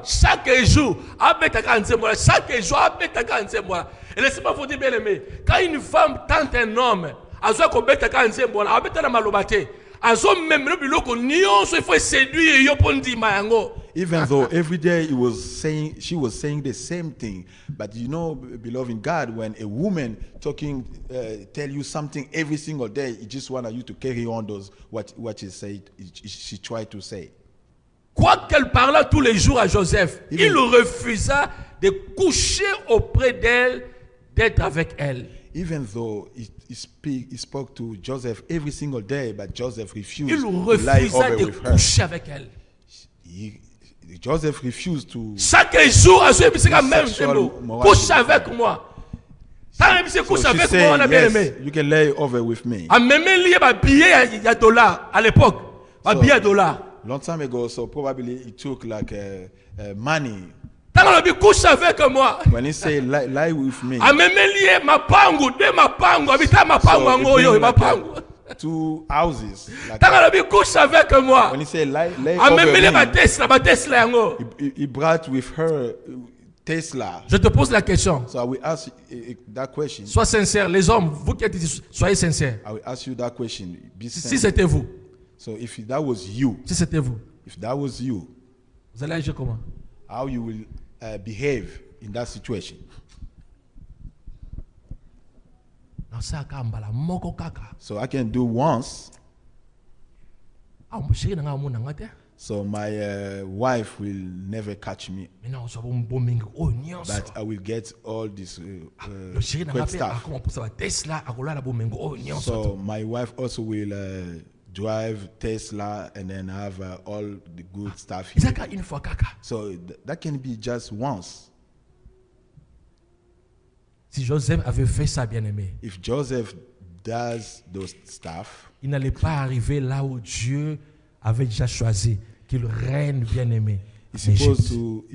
S1: Chaque jour, et laissez-moi vous dire, bien aimé, quand une femme tente un homme,
S2: even though every day she was saying the same thing, but you know, beloved in God, when a woman tell you something every single day, he just wanted you to carry on those what she said. She tried to say.
S1: Quoi qu'elle parla tous les jours à Joseph, il refusa de coucher auprès d'elle, d'être avec elle.
S2: Even though he spoke to Joseph every single day, but Joseph refused
S1: Il
S2: to lie
S1: refusa
S2: over
S1: de
S2: with her.
S1: coucher avec elle.
S2: Joseph refused to.
S1: Chaque jour, à ce même
S2: Sexual morality.
S1: couche avec moi.
S2: So
S1: Couche
S2: she
S1: avec
S2: said,
S1: moi, on a bien
S2: yes,
S1: aimé.
S2: you can lay over with me.
S1: A même lié ma billet il y a $, à l'époque. Ma billet $.
S2: Long time ago, so probably it took like money
S1: Tant que couche avec moi.
S2: When he say lie with me,
S1: Amemelie mapangu, de mapangu, habita mapangu
S2: it
S1: angoyo,
S2: means like,
S1: mapangu.
S2: 2 houses. Like
S1: Tant que couche avec moi.
S2: when he say lie
S1: Amemelie
S2: over
S1: ma
S2: me,
S1: Tesla yango.
S2: he brought with her Tesla.
S1: Je te pose la question.
S2: So I will ask that question.
S1: Sois sincère, les hommes, vous qui êtes ici, soyez sincères.
S2: I will ask you that question. Be
S1: Si
S2: sincere.
S1: c'était vous,
S2: So if that was you,
S1: si c'était vous,
S2: if that was you,
S1: vous allez agir comment?
S2: how you will behave in that situation?
S1: Non, ça kambala moko kaka.
S2: So I can do once.
S1: Ah, mon chéri nanga mo nanga te.
S2: So my wife will never catch me,
S1: Mais non, ça va bombing oh nyonso.
S2: but I will get all this
S1: Le chéri nanga
S2: great
S1: pe
S2: stuff.
S1: comment pour ça Tesla akola la bombing oh nyonso.
S2: So my wife also will drive Tesla and then have all the good stuff here.
S1: Isaka une fois kaka.
S2: So that can be just once.
S1: Si Joseph avait fait ça, bien-aimé,
S2: If Joseph does those stuff,
S1: il n'allait pas arriver là où Dieu avait déjà choisi qu'il règne, bien-aimé.
S2: he's
S1: en
S2: supposed
S1: Égypte.
S2: to.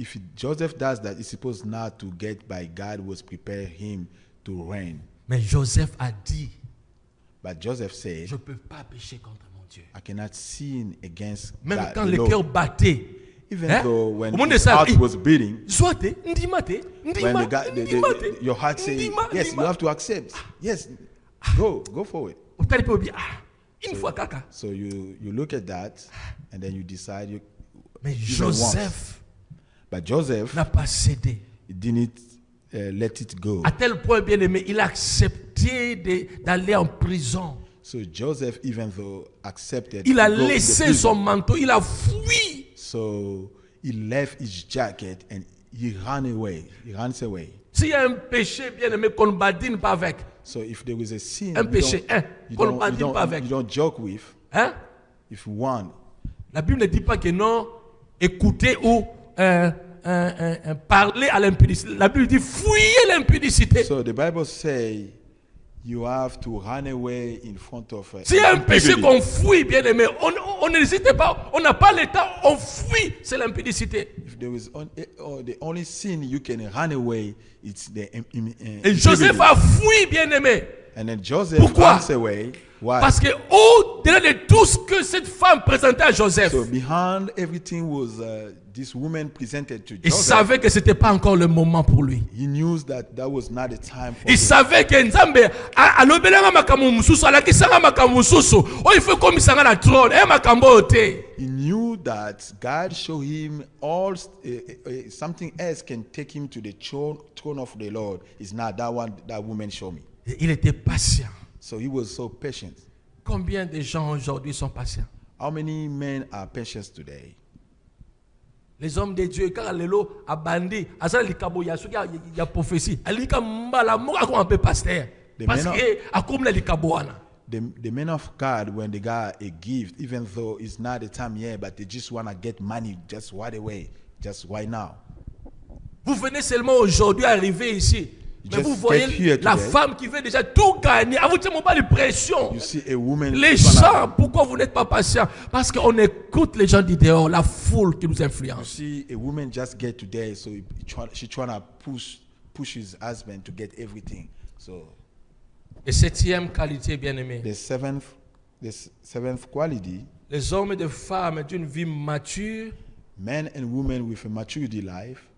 S2: If Joseph does that, he's supposed not to get by God was prepare him to reign.
S1: Mais Joseph a dit,
S2: But Joseph said,
S1: je ne peux pas pécher contre mon Dieu.
S2: I cannot sin against
S1: Même
S2: God,
S1: quand
S2: the
S1: le
S2: Lord.
S1: cœur battait,
S2: Even
S1: hein?
S2: though when
S1: Au monde de
S2: his
S1: ça,
S2: heart
S1: il-
S2: was beating,
S1: soit ndimate,
S2: when
S1: ndima,
S2: the guy,
S1: ndimate,
S2: your heart says,
S1: ndima,
S2: yes, you
S1: ndima.
S2: have to accept. Yes, go for it.
S1: Utali pe obi, ah, une fois kaka.
S2: So you look at that, and then you decide.
S1: Mais
S2: Even once.
S1: Joseph
S2: But Joseph,
S1: n'a pas cédé.
S2: he didn't let it go.
S1: À tel point, bien-aimé, il a accepté d'aller en prison.
S2: So Joseph, even though accepted,
S1: Il a
S2: to go to the
S1: laissé
S2: prison.
S1: son manteau, il a fui.
S2: So he left his jacket and he ran away. He runs away.
S1: S'il y a un péché, bien-aimé, qu'on ne badine pas avec.
S2: So if there was a sin,
S1: Un péché,
S2: you
S1: qu'on ne
S2: don't,
S1: badine pas avec.
S2: you don't joke with.
S1: Hein?
S2: If you want,
S1: La Bible ne dit pas que non, écouter ou parler à l'impudicité. La Bible dit fuyez l'impudicité.
S2: so the Bible say you have to run away in front of.
S1: S'il y a un péché
S2: impurity.
S1: qu'on fuit, bien-aimé, on n'hésite pas, on n'a pas le temps, on fuit, c'est l'impudicité.
S2: If there is the only sin you can run away, it's the
S1: Et Joseph a fui, bien-aimé.
S2: And then Joseph
S1: Pourquoi?
S2: runs away. Why?
S1: Parce que au-delà de tout ce que cette femme présentait à Joseph,
S2: So behind everything was this woman presented to
S1: il
S2: Joseph.
S1: savait que ce n'était pas encore le moment pour lui.
S2: He knew that was not the time for
S1: Il
S2: him.
S1: savait que Nzambe alobelanga makambo mususu alakisanga makambo mususu oyo ifo komisanga na trône e makambo oyo te.
S2: He knew that God showed him all something else can take him to the throne of the Lord. It's not that one that woman showed me.
S1: Et il était patient.
S2: So he was so patient.
S1: Combien de gens aujourd'hui sont patients?
S2: How many men are patient today?
S1: Les hommes de Dieu, quand lelo abandi, asala likabo ya suki ya prophétie, alika mbala moka ko un peu pasteur. Parce que akomla likabo wana.
S2: The men of God, when they got a gift, even though it's not the time yet, but they just want to get money just right away, just right now.
S1: Vous venez seulement aujourd'hui arriver ici. Mais
S2: Just
S1: vous voyez
S2: get here
S1: la
S2: today.
S1: femme qui veut déjà tout gagner. À vous dire, pas de pression.
S2: You see a woman.
S1: Les gens, pourquoi vous n'êtes pas patient? Parce qu'on écoute les gens du dehors, la foule qui nous
S2: You
S1: influence.
S2: see a woman just get today, so she trying to push his husband to get everything. So
S1: Et septième qualité, bien-aimé,
S2: the seventh quality,
S1: les hommes et les femmes d'une vie mature,
S2: men and women with a maturity life,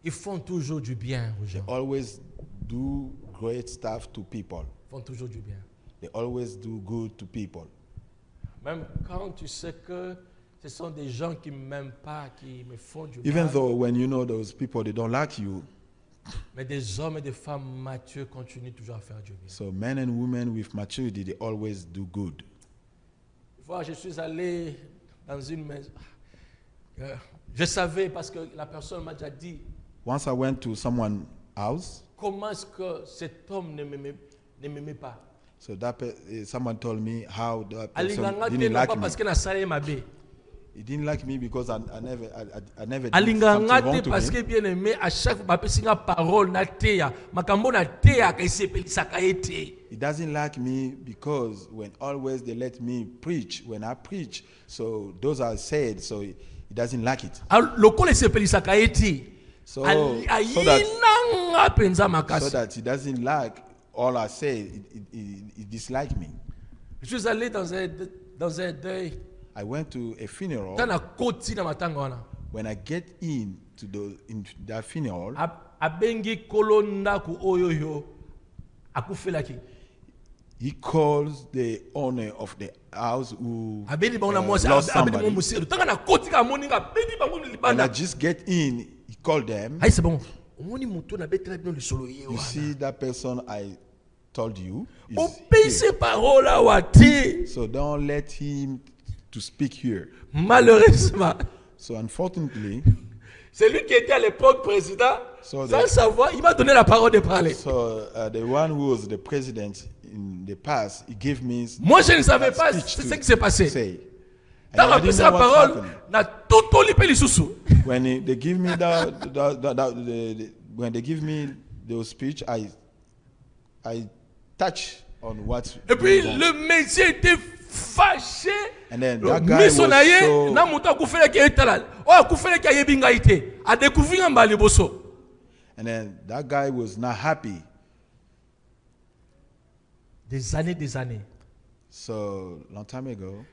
S1: ils font toujours du bien aux gens.
S2: always do great stuff to people.
S1: Ils font toujours du bien.
S2: They always do good to people.
S1: Même quand tu sais que ce sont des gens qui ne m'aiment pas, qui me font du
S2: Even
S1: mal,
S2: though when you know those people, they don't like you.
S1: mais des hommes et des femmes matures continuent toujours à faire du bien.
S2: So men and women with maturity, they always do good.
S1: Une fois, je suis allé dans une maison. Je savais parce que la personne m'a déjà dit
S2: Once I went to someone's house,
S1: comment est-ce que cet homme ne m'aimait pas.
S2: so someone told me how that person
S1: Alinganga te
S2: didn't
S1: non
S2: like
S1: pas
S2: me.
S1: parce que na sala mabe.
S2: He didn't like me because I never did
S1: Alinganga
S2: something wrong
S1: te
S2: to
S1: parce
S2: him.
S1: que bien aimé à chaque fois ba singa parole na teya makambo na teya ka isepelisaka ete.
S2: He doesn't like me because when always they let me preach when I preach. So those are said. So he doesn't like it.
S1: Lokola esepelisaka eti.
S2: So
S1: Ayinanga penza
S2: so
S1: makasi.
S2: that he doesn't like all I say, he dislike me.
S1: Je suis allé dans un deuil.
S2: I went to a funeral.
S1: Tana koti na matanga wana.
S2: When I get in that funeral,
S1: Abengi kolonda ku oyoyo. Akufelaki.
S2: he calls the owner of the house who
S1: Abeni bango na mwasi.
S2: lost
S1: Abeni
S2: somebody.
S1: bango musiru. Tanga na koti ka moninga. Abeni bango
S2: When I
S1: libanda.
S2: just get in, he called them.
S1: Aïe c'est bon. Omoni muto na betela bino lisolo ye
S2: You
S1: wana.
S2: see that person I told you is
S1: Ope
S2: here.
S1: ses paroles à wati.
S2: So don't let him to speak here.
S1: Malheureusement,
S2: So unfortunately,
S1: c'est lui qui était à l'époque président.
S2: So
S1: Sans savoir, il m'a donné la parole de parler.
S2: so the one who was the president in the past, he gave me
S1: Moi, je ne savais pas
S2: speech
S1: ce
S2: to
S1: qui s'est passé.
S2: say. And
S1: Dans
S2: I
S1: la
S2: didn't
S1: la
S2: know what's
S1: parole,
S2: happening.
S1: na tout olipe lisusu.
S2: When they give me when they give me the speech, I touch on what.
S1: Et puis,
S2: goes on.
S1: le métier était fâché.
S2: And then that guy was
S1: Misonaye,
S2: so-
S1: na muto akufele ki etala. O akufele ki ayebinga ite. A découvrir mbali boso.
S2: And then that guy was not happy.
S1: Des années.
S2: So long time ago,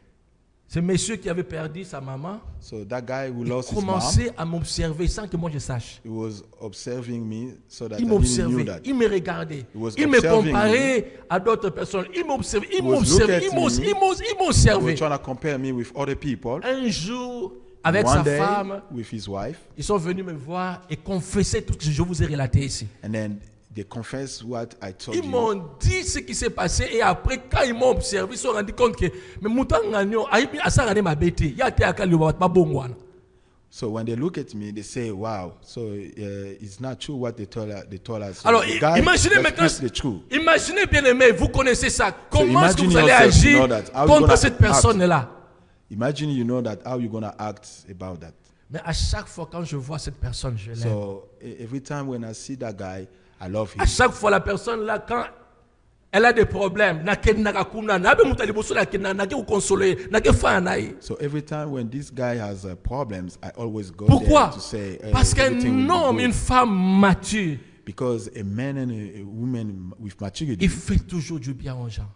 S1: Ce monsieur qui avait perdu sa maman
S2: so that guy who lost his mom,
S1: commençait à m'observer sans que moi je sache.
S2: he was observing me so that
S1: Il
S2: I didn't knew
S1: m'observait,
S2: that.
S1: il me regardait,
S2: was
S1: il me
S2: observing
S1: comparait à d'autres personnes. Il m'observait, il
S2: was
S1: m'observait,
S2: looking at me.
S1: il
S2: He was
S1: m'observait.
S2: trying to compare me with other people.
S1: Un jour, avec
S2: One
S1: sa
S2: day,
S1: femme,
S2: with his wife,
S1: ils sont venus me voir et confesser tout ce que je vous ai relaté ici.
S2: and then they confessed what I told
S1: Ils
S2: you.
S1: m'ont dit ce qui s'est passé et après, quand ils m'ont observé, ils se sont rendus compte que mais Moutanganyo a asarane ma bête. Il y a été à Kaliwa, pas bon one.
S2: So when they look at me, they say, "Wow, so it's not true what they told us." So
S1: Alors,
S2: the guy
S1: imaginez
S2: just
S1: maintenant,
S2: speaks the truth.
S1: imaginez bien aimé, vous connaissez ça. Comment est-ce que
S2: imagine
S1: vous allez
S2: yourself, you
S1: agir
S2: know that. How you
S1: contre
S2: gonna
S1: cette
S2: act?
S1: personne-là?
S2: Imagine you know that how you gonna act about that.
S1: Mais à chaque fois quand je vois cette personne, je l'aime.
S2: So every time when I see that guy, I love him.
S1: À chaque fois, la personne là, quand elle a des problèmes,
S2: So every time when this guy has problems, I always go
S1: pourquoi?
S2: there to say,
S1: Parce qu'un
S2: everything will be
S1: homme,
S2: good.
S1: une femme mature,
S2: Because a man and a woman with maturity,
S1: il fait toujours du bien aux gens.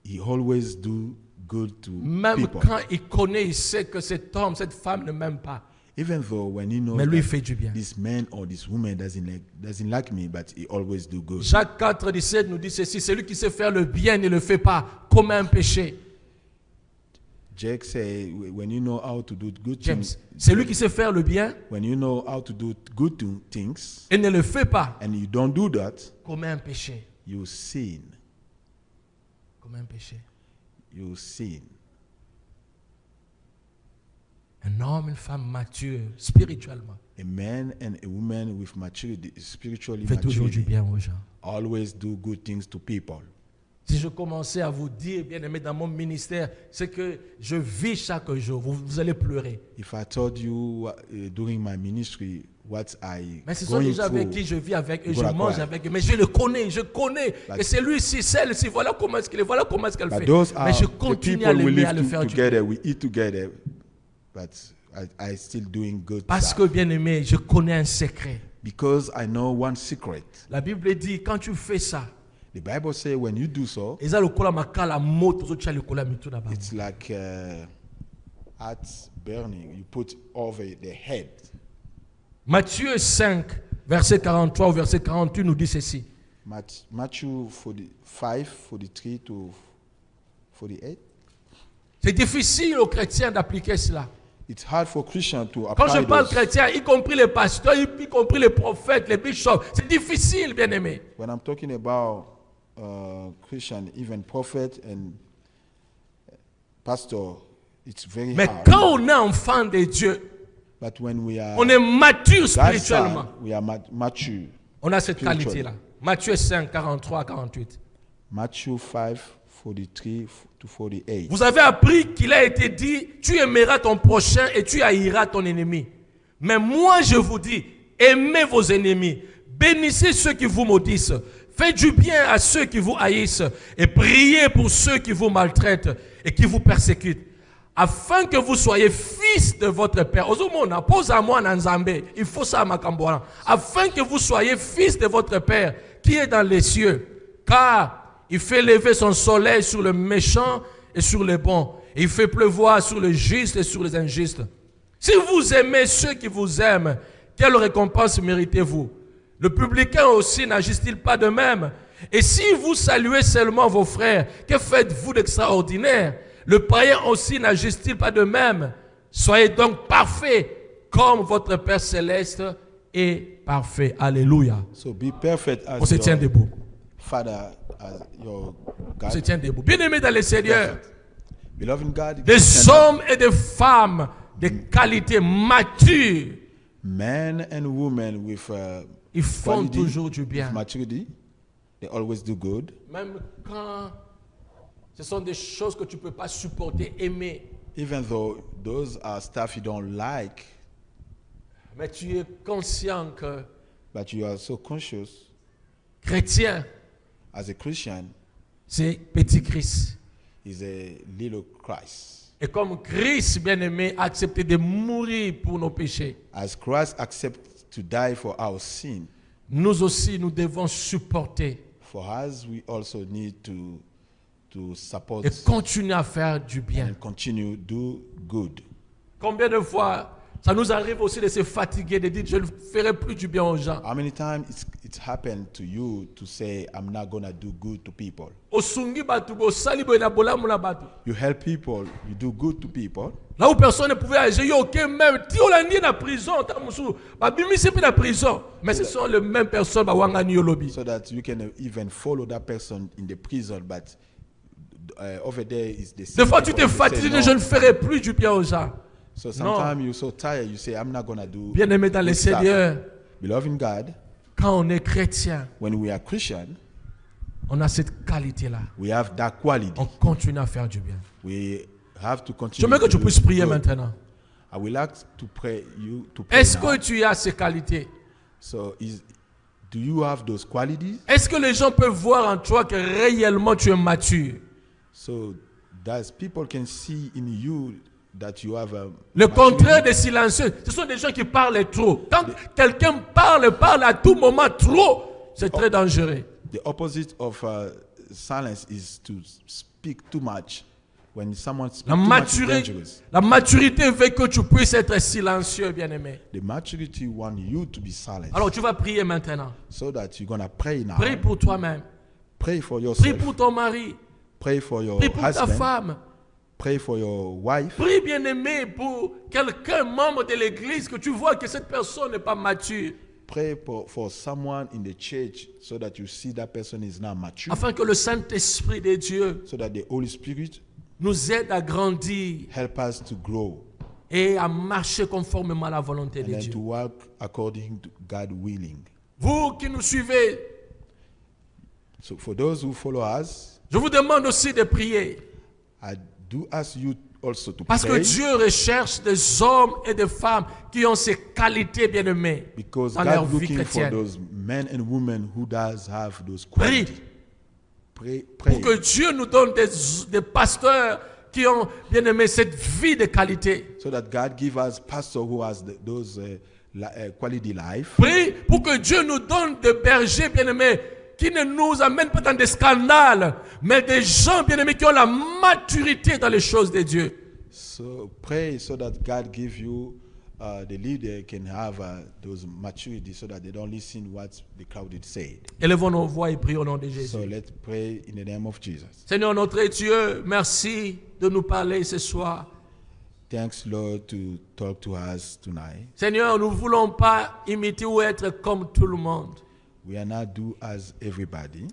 S2: he always do good to
S1: Même
S2: people.
S1: quand il connaît, il sait que cet homme, cette femme ne m'aime pas.
S2: Even though when he knows
S1: Mais lui, il
S2: that
S1: fait du bien.
S2: this man or this woman doesn't like me, but he always do good.
S1: Jacques 4, 17 nous dit ceci, celui qui sait faire le bien ne le fait pas, comme un péché.
S2: Jake say, when you know how to do good
S1: James,
S2: things,
S1: celui qui sait faire le bien
S2: when you know how to do good things,
S1: et ne le fait pas,
S2: and you don't do that,
S1: comme un péché.
S2: you sin.
S1: Comme un péché.
S2: You sin.
S1: Un homme, une femme mature, spirituellement,
S2: A man and a woman with maturity, spiritually
S1: fait toujours du
S2: maturity,
S1: bien aux gens.
S2: always do good things to people.
S1: Si je commençais à vous dire, bien aimé, dans mon ministère, c'est que je vis chaque jour, vous allez pleurer.
S2: If I told you during my ministry what I
S1: Mais ce sont
S2: going
S1: des gens avec
S2: through,
S1: qui je vis avec eux, je
S2: Voilà
S1: mange
S2: quoi.
S1: avec eux, mais je le connais. Et c'est lui-ci, celle-ci, voilà comment est-ce qu'il est, voilà comment est-ce qu'elle
S2: but
S1: fait.
S2: those
S1: Mais
S2: are
S1: je
S2: the
S1: continue à
S2: people we
S1: l'aimer, à
S2: live
S1: le faire du bien.
S2: together, we eat together, but I still doing good
S1: Parce que,
S2: stuff.
S1: bien aimé, je connais un secret.
S2: Because I know one secret.
S1: La Bible dit, quand tu fais ça,
S2: The Bible says when you do so,
S1: eza lokola makala moto ozotia lokola mitu na bango.
S2: it's like at burning. You put over the head.
S1: Matthieu 5, verset 43 au verset 48 nous dit ceci.
S2: Matthew 45, 43 to 48.
S1: C'est difficile aux chrétiens d'appliquer cela.
S2: It's hard for Christians to
S1: Quand
S2: apply
S1: je parle
S2: those.
S1: chrétien, y compris les pasteurs, y compris les prophètes, les bishops, c'est difficile, bien aimé.
S2: When I'm talking about Christian, even prophet and pastor, it's very
S1: Mais
S2: hard.
S1: quand on est enfant de Dieu,
S2: But when we are
S1: on est mature
S2: God's
S1: spirituellement.
S2: son, we are mature.
S1: On a cette
S2: Spiritually.
S1: qualité-là. Matthieu 5, 43 à 48.
S2: Matthew 5, 43 to 48.
S1: Vous avez appris qu'il a été dit, tu aimeras ton prochain et tu haïras ton ennemi. Mais moi je vous dis, aimez vos ennemis, bénissez ceux qui vous maudissent, faites du bien à ceux qui vous haïssent et priez pour ceux qui vous maltraitent et qui vous persécutent, afin que vous soyez fils de votre Père. Ozomona, pose à moi Nzambe. Il faut ça, Makambola. Afin que vous soyez fils de votre Père qui est dans les cieux. Car il fait lever son soleil sur le méchant et sur les bons. Et il fait pleuvoir sur les justes et sur les injustes. Si vous aimez ceux qui vous aiment, quelle récompense méritez-vous? Le publicain aussi n'agit-il pas de même? Et si vous saluez seulement vos frères, que faites-vous d'extraordinaire? Le païen aussi n'agit-il pas de même? Soyez donc parfaits, comme votre Père céleste est parfait. Alléluia.
S2: So be perfect
S1: On
S2: as
S1: se tient
S2: your
S1: debout.
S2: Father, as your
S1: On se
S2: God.
S1: tient debout. Bien-aimés dans le Seigneur,
S2: Perfect. Beloved in God,
S1: des
S2: stand up.
S1: hommes et des femmes de qualité mature,
S2: Men and women with
S1: ils font
S2: quality,
S1: toujours du
S2: with
S1: bien.
S2: maturity, they always do good.
S1: Même quand ce sont des choses que tu ne peux pas supporter, aimer.
S2: Even though those are stuff you don't like,
S1: Mais tu es conscient que
S2: but you are so conscious
S1: chrétien,
S2: as a Christian
S1: c'est petit Christ.
S2: is a little Christ.
S1: Et comme Christ, bien-aimé, a accepté de mourir pour nos péchés,
S2: As Christ accepts to die for our sin,
S1: nous aussi, nous devons supporter
S2: for us we also need to support
S1: et continuer à faire du bien.
S2: and continue do good.
S1: Combien de fois ça nous arrive aussi de se fatiguer, de dire je ne ferai plus du bien aux gens.
S2: How many times it's happened to you to say, I'm not going to do good to people?
S1: Osungi batu, osali boye na bolamu na batu.
S2: You help people, you do good to people.
S1: Là où personne ne pouvait agir, yo ok même ti olandi na prison, ta musu, ba bimisi pe na prison, mais ce sont les mêmes personnes ba wanga ni yolobi.
S2: So that you can even follow that person in the prison, but over there is the
S1: Des
S2: same
S1: fois tu
S2: people
S1: te
S2: who say
S1: fatigues,
S2: no.
S1: je ne ferai plus du bien aux gens.
S2: So sometimes you're so tired, you say, I'm not going to do
S1: Bien-aimé dans le
S2: good stuff.
S1: Seigneur,
S2: Beloved in God,
S1: quand on est chrétien,
S2: when we are Christian,
S1: on a cette qualité-là.
S2: we have that quality.
S1: On continue à faire du bien.
S2: We have to continue.
S1: J'aimerais que
S2: to
S1: tu
S2: do
S1: puisses prier
S2: good.
S1: maintenant.
S2: I will like to pray you to pray
S1: Est-ce
S2: now.
S1: que tu as ces qualités?
S2: So do you have those qualities?
S1: Est-ce que les gens peuvent voir en toi que réellement tu es mature?
S2: So that people can see in you that you have a
S1: Le
S2: maturity.
S1: contraire des silencieux, ce sont des gens qui parlent trop. Quand quelqu'un parle à tout moment trop, c'est très dangereux.
S2: The opposite of silence is to speak too much. When someone speaks
S1: La
S2: too much, it's
S1: maturité,
S2: dangerous.
S1: la maturité veut que tu puisses être silencieux, bien-aimé.
S2: The maturity want you to be silent.
S1: Alors tu vas prier maintenant.
S2: So that you're going to pray now.
S1: Prie pour toi-même.
S2: Pray for
S1: Prie
S2: yourself.
S1: pour ton mari.
S2: Pray for your
S1: Prie pour ta
S2: husband.
S1: femme.
S2: Pray for your wife.
S1: Prie, bien-aimé, pour quelqu'un, membre de l'église, que tu vois que cette personne n'est pas mature.
S2: Pray for someone in the church so that you see that person is not mature.
S1: Afin que le Saint-Esprit de Dieu
S2: So that the Holy Spirit
S1: nous aide à grandir
S2: help us to grow
S1: et à marcher conformément à la volonté
S2: and
S1: de
S2: then
S1: Dieu.
S2: to work according to God willing.
S1: Vous qui nous suivez,
S2: So for those who follow us,
S1: je vous demande aussi de prier.
S2: I do ask you also to
S1: Parce que
S2: pray
S1: Dieu recherche des hommes et des femmes qui ont ces qualités bien-aimées
S2: because
S1: dans leur
S2: God
S1: vie
S2: looking for
S1: chrétienne.
S2: those men and women who does have those
S1: Prie
S2: qualities. Pray,
S1: pour
S2: pray
S1: que Dieu nous donne des pasteurs qui ont bien-aimé cette vie de qualité.
S2: so that God give us pastor who has those quality life.
S1: Prie pour que Dieu nous donne des bergers bien-aimés qui ne nous amènent pas dans des scandales, mais des gens bien-aimés qui ont la maturité dans les choses de Dieu.
S2: So pray so that God give you the leader can have those maturity so that they don't listen what the crowd is saying.
S1: Élevons nos voix et prions au nom de Jésus.
S2: So let's pray in the name of Jesus.
S1: Seigneur notre Dieu, merci de nous parler ce soir.
S2: Thanks, Lord, to talk to us tonight.
S1: Seigneur, nous ne voulons pas imiter ou être comme tout le monde.
S2: We are not do as everybody,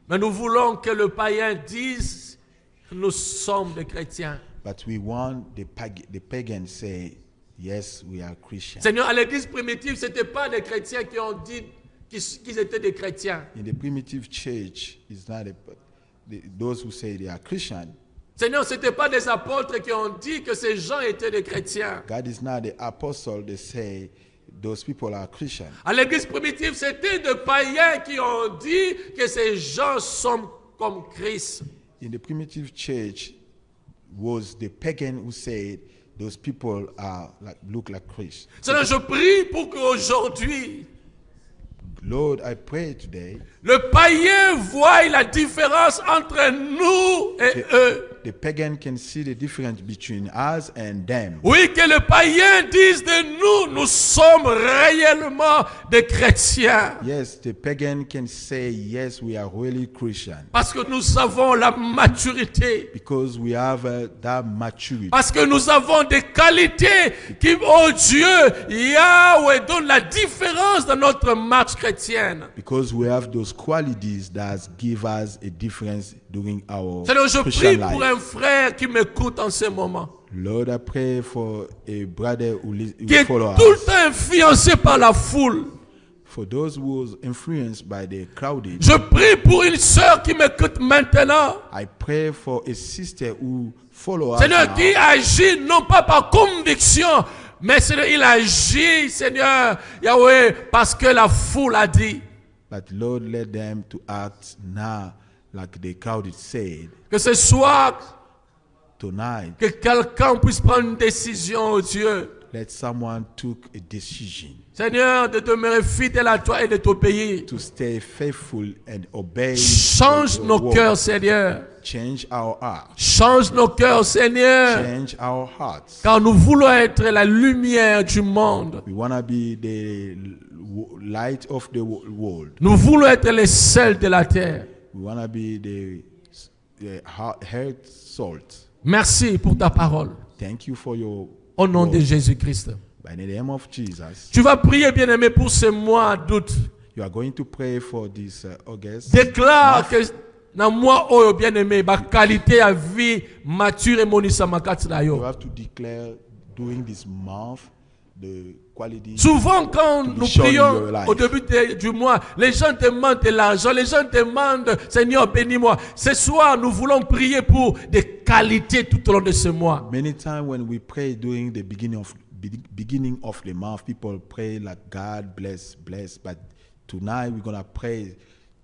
S1: Mais nous voulons que le païen dise nous sommes des chrétiens.
S2: but we want the pagan say, yes, we are Christians.
S1: Seigneur, à l'église primitive, ce n'était pas des chrétiens qui ont dit qu'ils étaient des chrétiens.
S2: In the primitive church, it's not those who say they are Christian.
S1: Seigneur, ce n'était pas des apôtres qui ont dit que ces gens étaient des chrétiens.
S2: God is not the apostle that say those people are Christian.
S1: À l'église primitive, c'était des païens qui ont dit que ces gens sont comme Christ.
S2: In the primitive church, was the pagan who said those people are look like Christ.
S1: Seigneur, je prie pour qu'aujourd'hui,
S2: Lord, I pray today
S1: le païen voit la différence entre nous et eux.
S2: the pagan can see the difference between us and them.
S1: Oui, que le païen dise de nous, nous sommes réellement des chrétiens.
S2: Yes, the pagan can say, yes, we are really Christian.
S1: Parce que nous avons la maturité.
S2: Because we have that maturity.
S1: Parce que nous avons des qualités qui, oh Dieu, Yahweh, donne la différence dans notre marche chrétienne.
S2: Because we have those qualities that give us a difference during our
S1: Seigneur, je
S2: Christian
S1: prie pour
S2: life.
S1: un frère qui m'écoute en ce moment,
S2: Lord, I pray for a brother who
S1: qui est
S2: follow
S1: tout le
S2: us.
S1: temps influencé par la foule.
S2: For those who was influenced by the crowded,
S1: Je prie pour une sœur qui m'écoute maintenant.
S2: I pray for a sister who follow us
S1: Seigneur,
S2: now,
S1: qui agit non pas par conviction, mais Seigneur, il agit, Seigneur, Yahweh, parce que la foule a dit.
S2: but Lord, let them to act now like the crowded said.
S1: Que ce soir,
S2: Tonight,
S1: que quelqu'un puisse prendre une décision, oh Dieu.
S2: let someone took a decision
S1: Seigneur, de demeurer fidèle à toi et de t'obéir.
S2: to stay faithful and obey.
S1: Change
S2: your
S1: nos
S2: word.
S1: cœurs, Seigneur.
S2: Change our hearts.
S1: Change nos cœurs, Seigneur.
S2: Change our hearts.
S1: Car nous voulons être la lumière du monde.
S2: We want to be the light of the world.
S1: Nous voulons être les sels de la terre.
S2: We want to be the heart salt.
S1: Merci pour ta parole.
S2: Thank you for your
S1: Au nom
S2: word.
S1: de Jésus-Christ.
S2: By the name of Jesus.
S1: Tu vas prier, bien-aimé, pour ce mois d'août.
S2: You are going to pray for this August.
S1: Déclare que dans moi, oh bien-aimé, ma qualité à vie mature et monissa ma
S2: You have to declare during this month the quality.
S1: Souvent, quand
S2: To be
S1: nous
S2: shown in
S1: prions
S2: your life.
S1: au début du mois, les gens demandent de l'argent, les gens demandent, Seigneur, bénis-moi. Ce soir, nous voulons prier pour des qualités tout au long de ce mois.
S2: Many times when we pray during the beginning of the month, people pray like God bless. But tonight we're gonna pray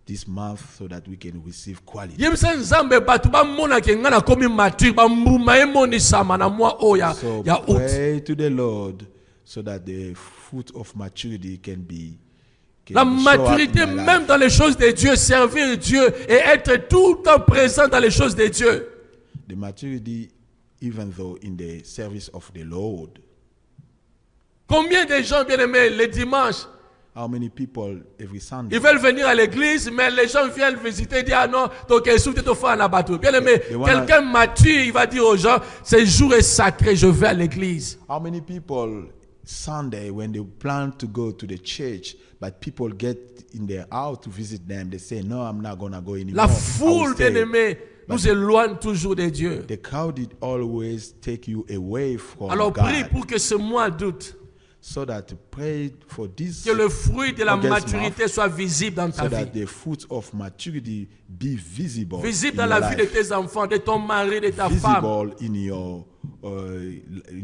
S2: this month so that we can receive quality.
S1: Yebisa nzambe batu bamona ke ngana komi mature bambuma emonisama na mwa oya
S2: So
S1: ya août.
S2: pray to the Lord so that the fruit of maturity can be.
S1: La maturité même dans les choses de Dieu, servir Dieu et être tout le temps présent dans les choses de Dieu.
S2: The maturity, even though in the service of the Lord.
S1: Combien de gens bien-aimés les dimanches,
S2: How many people every Sunday?
S1: ils veulent venir à l'église, mais les gens viennent visiter et dire ah non, donc souffle te faire un abattu. Bien-aimé, quelqu'un mature, il va dire aux gens, ce jour est sacré, je vais à l'église.
S2: How many people Sunday when they plan to go to the church, but people get in their house to visit them, they say no, I'm not gonna go anymore.
S1: La
S2: I will
S1: foule,
S2: stay."
S1: bien-aimé, nous éloigne toujours de Dieu.
S2: The crowd did always take you away from
S1: Alors prie
S2: God.
S1: pour que ce mois d'août,
S2: So that pray for this,
S1: que le fruit de la
S2: August
S1: maturité
S2: month,
S1: soit visible dans ta
S2: so
S1: vie.
S2: that the fruit of maturity be visible,
S1: Visible
S2: in
S1: dans
S2: your
S1: la vie de
S2: life,
S1: tes enfants, de ton mari, de ta femme.
S2: visible in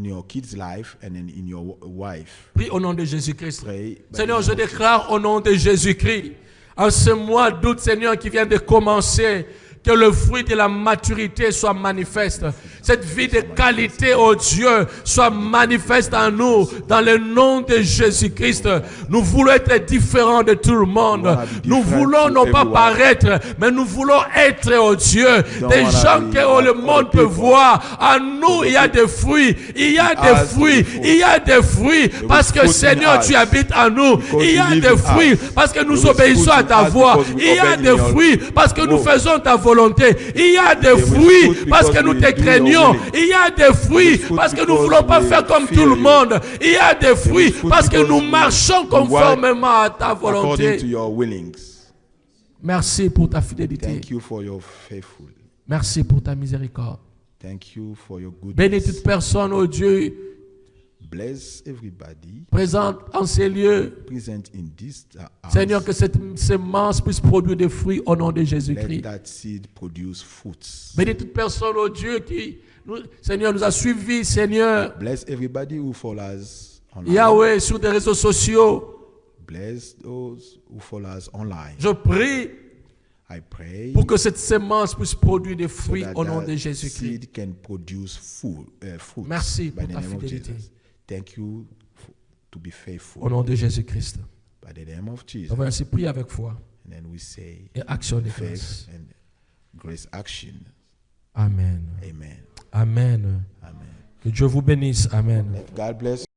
S2: your kids' life and in your wife.
S1: Prie au nom de Jésus-Christ.
S2: Pray. by
S1: Seigneur,
S2: the
S1: je
S2: name of
S1: déclare au nom de Jésus-Christ, en ce mois d'août, Seigneur, qui vient de commencer, que le fruit de la maturité soit manifeste. Cette vie de qualité, oh Dieu, soit manifeste en nous, dans le nom de Jésus-Christ. Nous voulons être différents de tout le monde. Nous voulons non pas paraître, mais nous voulons être, oh Dieu, des gens que le monde peut voir. En nous, il y a des fruits. Il y a des fruits. Il y a des fruits. Parce que Seigneur, tu habites en nous. Il y a des fruits. Parce que nous obéissons à ta voix. Il y a des fruits. Parce que nous faisons ta volonté. Il y a des fruits parce que nous te craignons. Il y a des fruits parce que nous ne voulons pas faire comme tout le monde. Il y a des fruits parce que nous marchons conformément à ta
S2: according to
S1: volonté.
S2: your willings.
S1: Merci pour ta fidélité.
S2: Thank you for your faithfulness.
S1: Merci pour ta miséricorde.
S2: Thank you for your
S1: Bénis
S2: goodness.
S1: toute personne, oh Dieu,
S2: Bless everybody
S1: présente en ces lieux.
S2: present in this house.
S1: Seigneur, que cette semence puisse produire des fruits au nom de
S2: Let
S1: Jésus-Christ.
S2: that seed produce fruits.
S1: Bénis toute personne, oh Dieu, qui, Seigneur, nous a suivis, Seigneur,
S2: Bless everybody who follows online.
S1: Yahweh, sur des réseaux sociaux.
S2: Bless those who follow us online.
S1: Je prie
S2: I pray
S1: pour que cette semence puisse produire des
S2: so
S1: fruits
S2: that
S1: au nom
S2: that
S1: de Jésus-Christ.
S2: seed can produce fruits
S1: Merci
S2: by
S1: pour
S2: the
S1: ta
S2: name of
S1: fidélité.
S2: Jesus. Thank you to be
S1: Au
S2: faithful
S1: nom de Jésus-Christ.
S2: by the name of Jesus.
S1: On va ainsi prier avec foi
S2: And then we say
S1: et action de
S2: faith
S1: grâce.
S2: and grace action.
S1: Amen.
S2: Amen.
S1: Amen.
S2: Amen.
S1: Que Dieu vous bénisse. Amen.
S2: Let God bless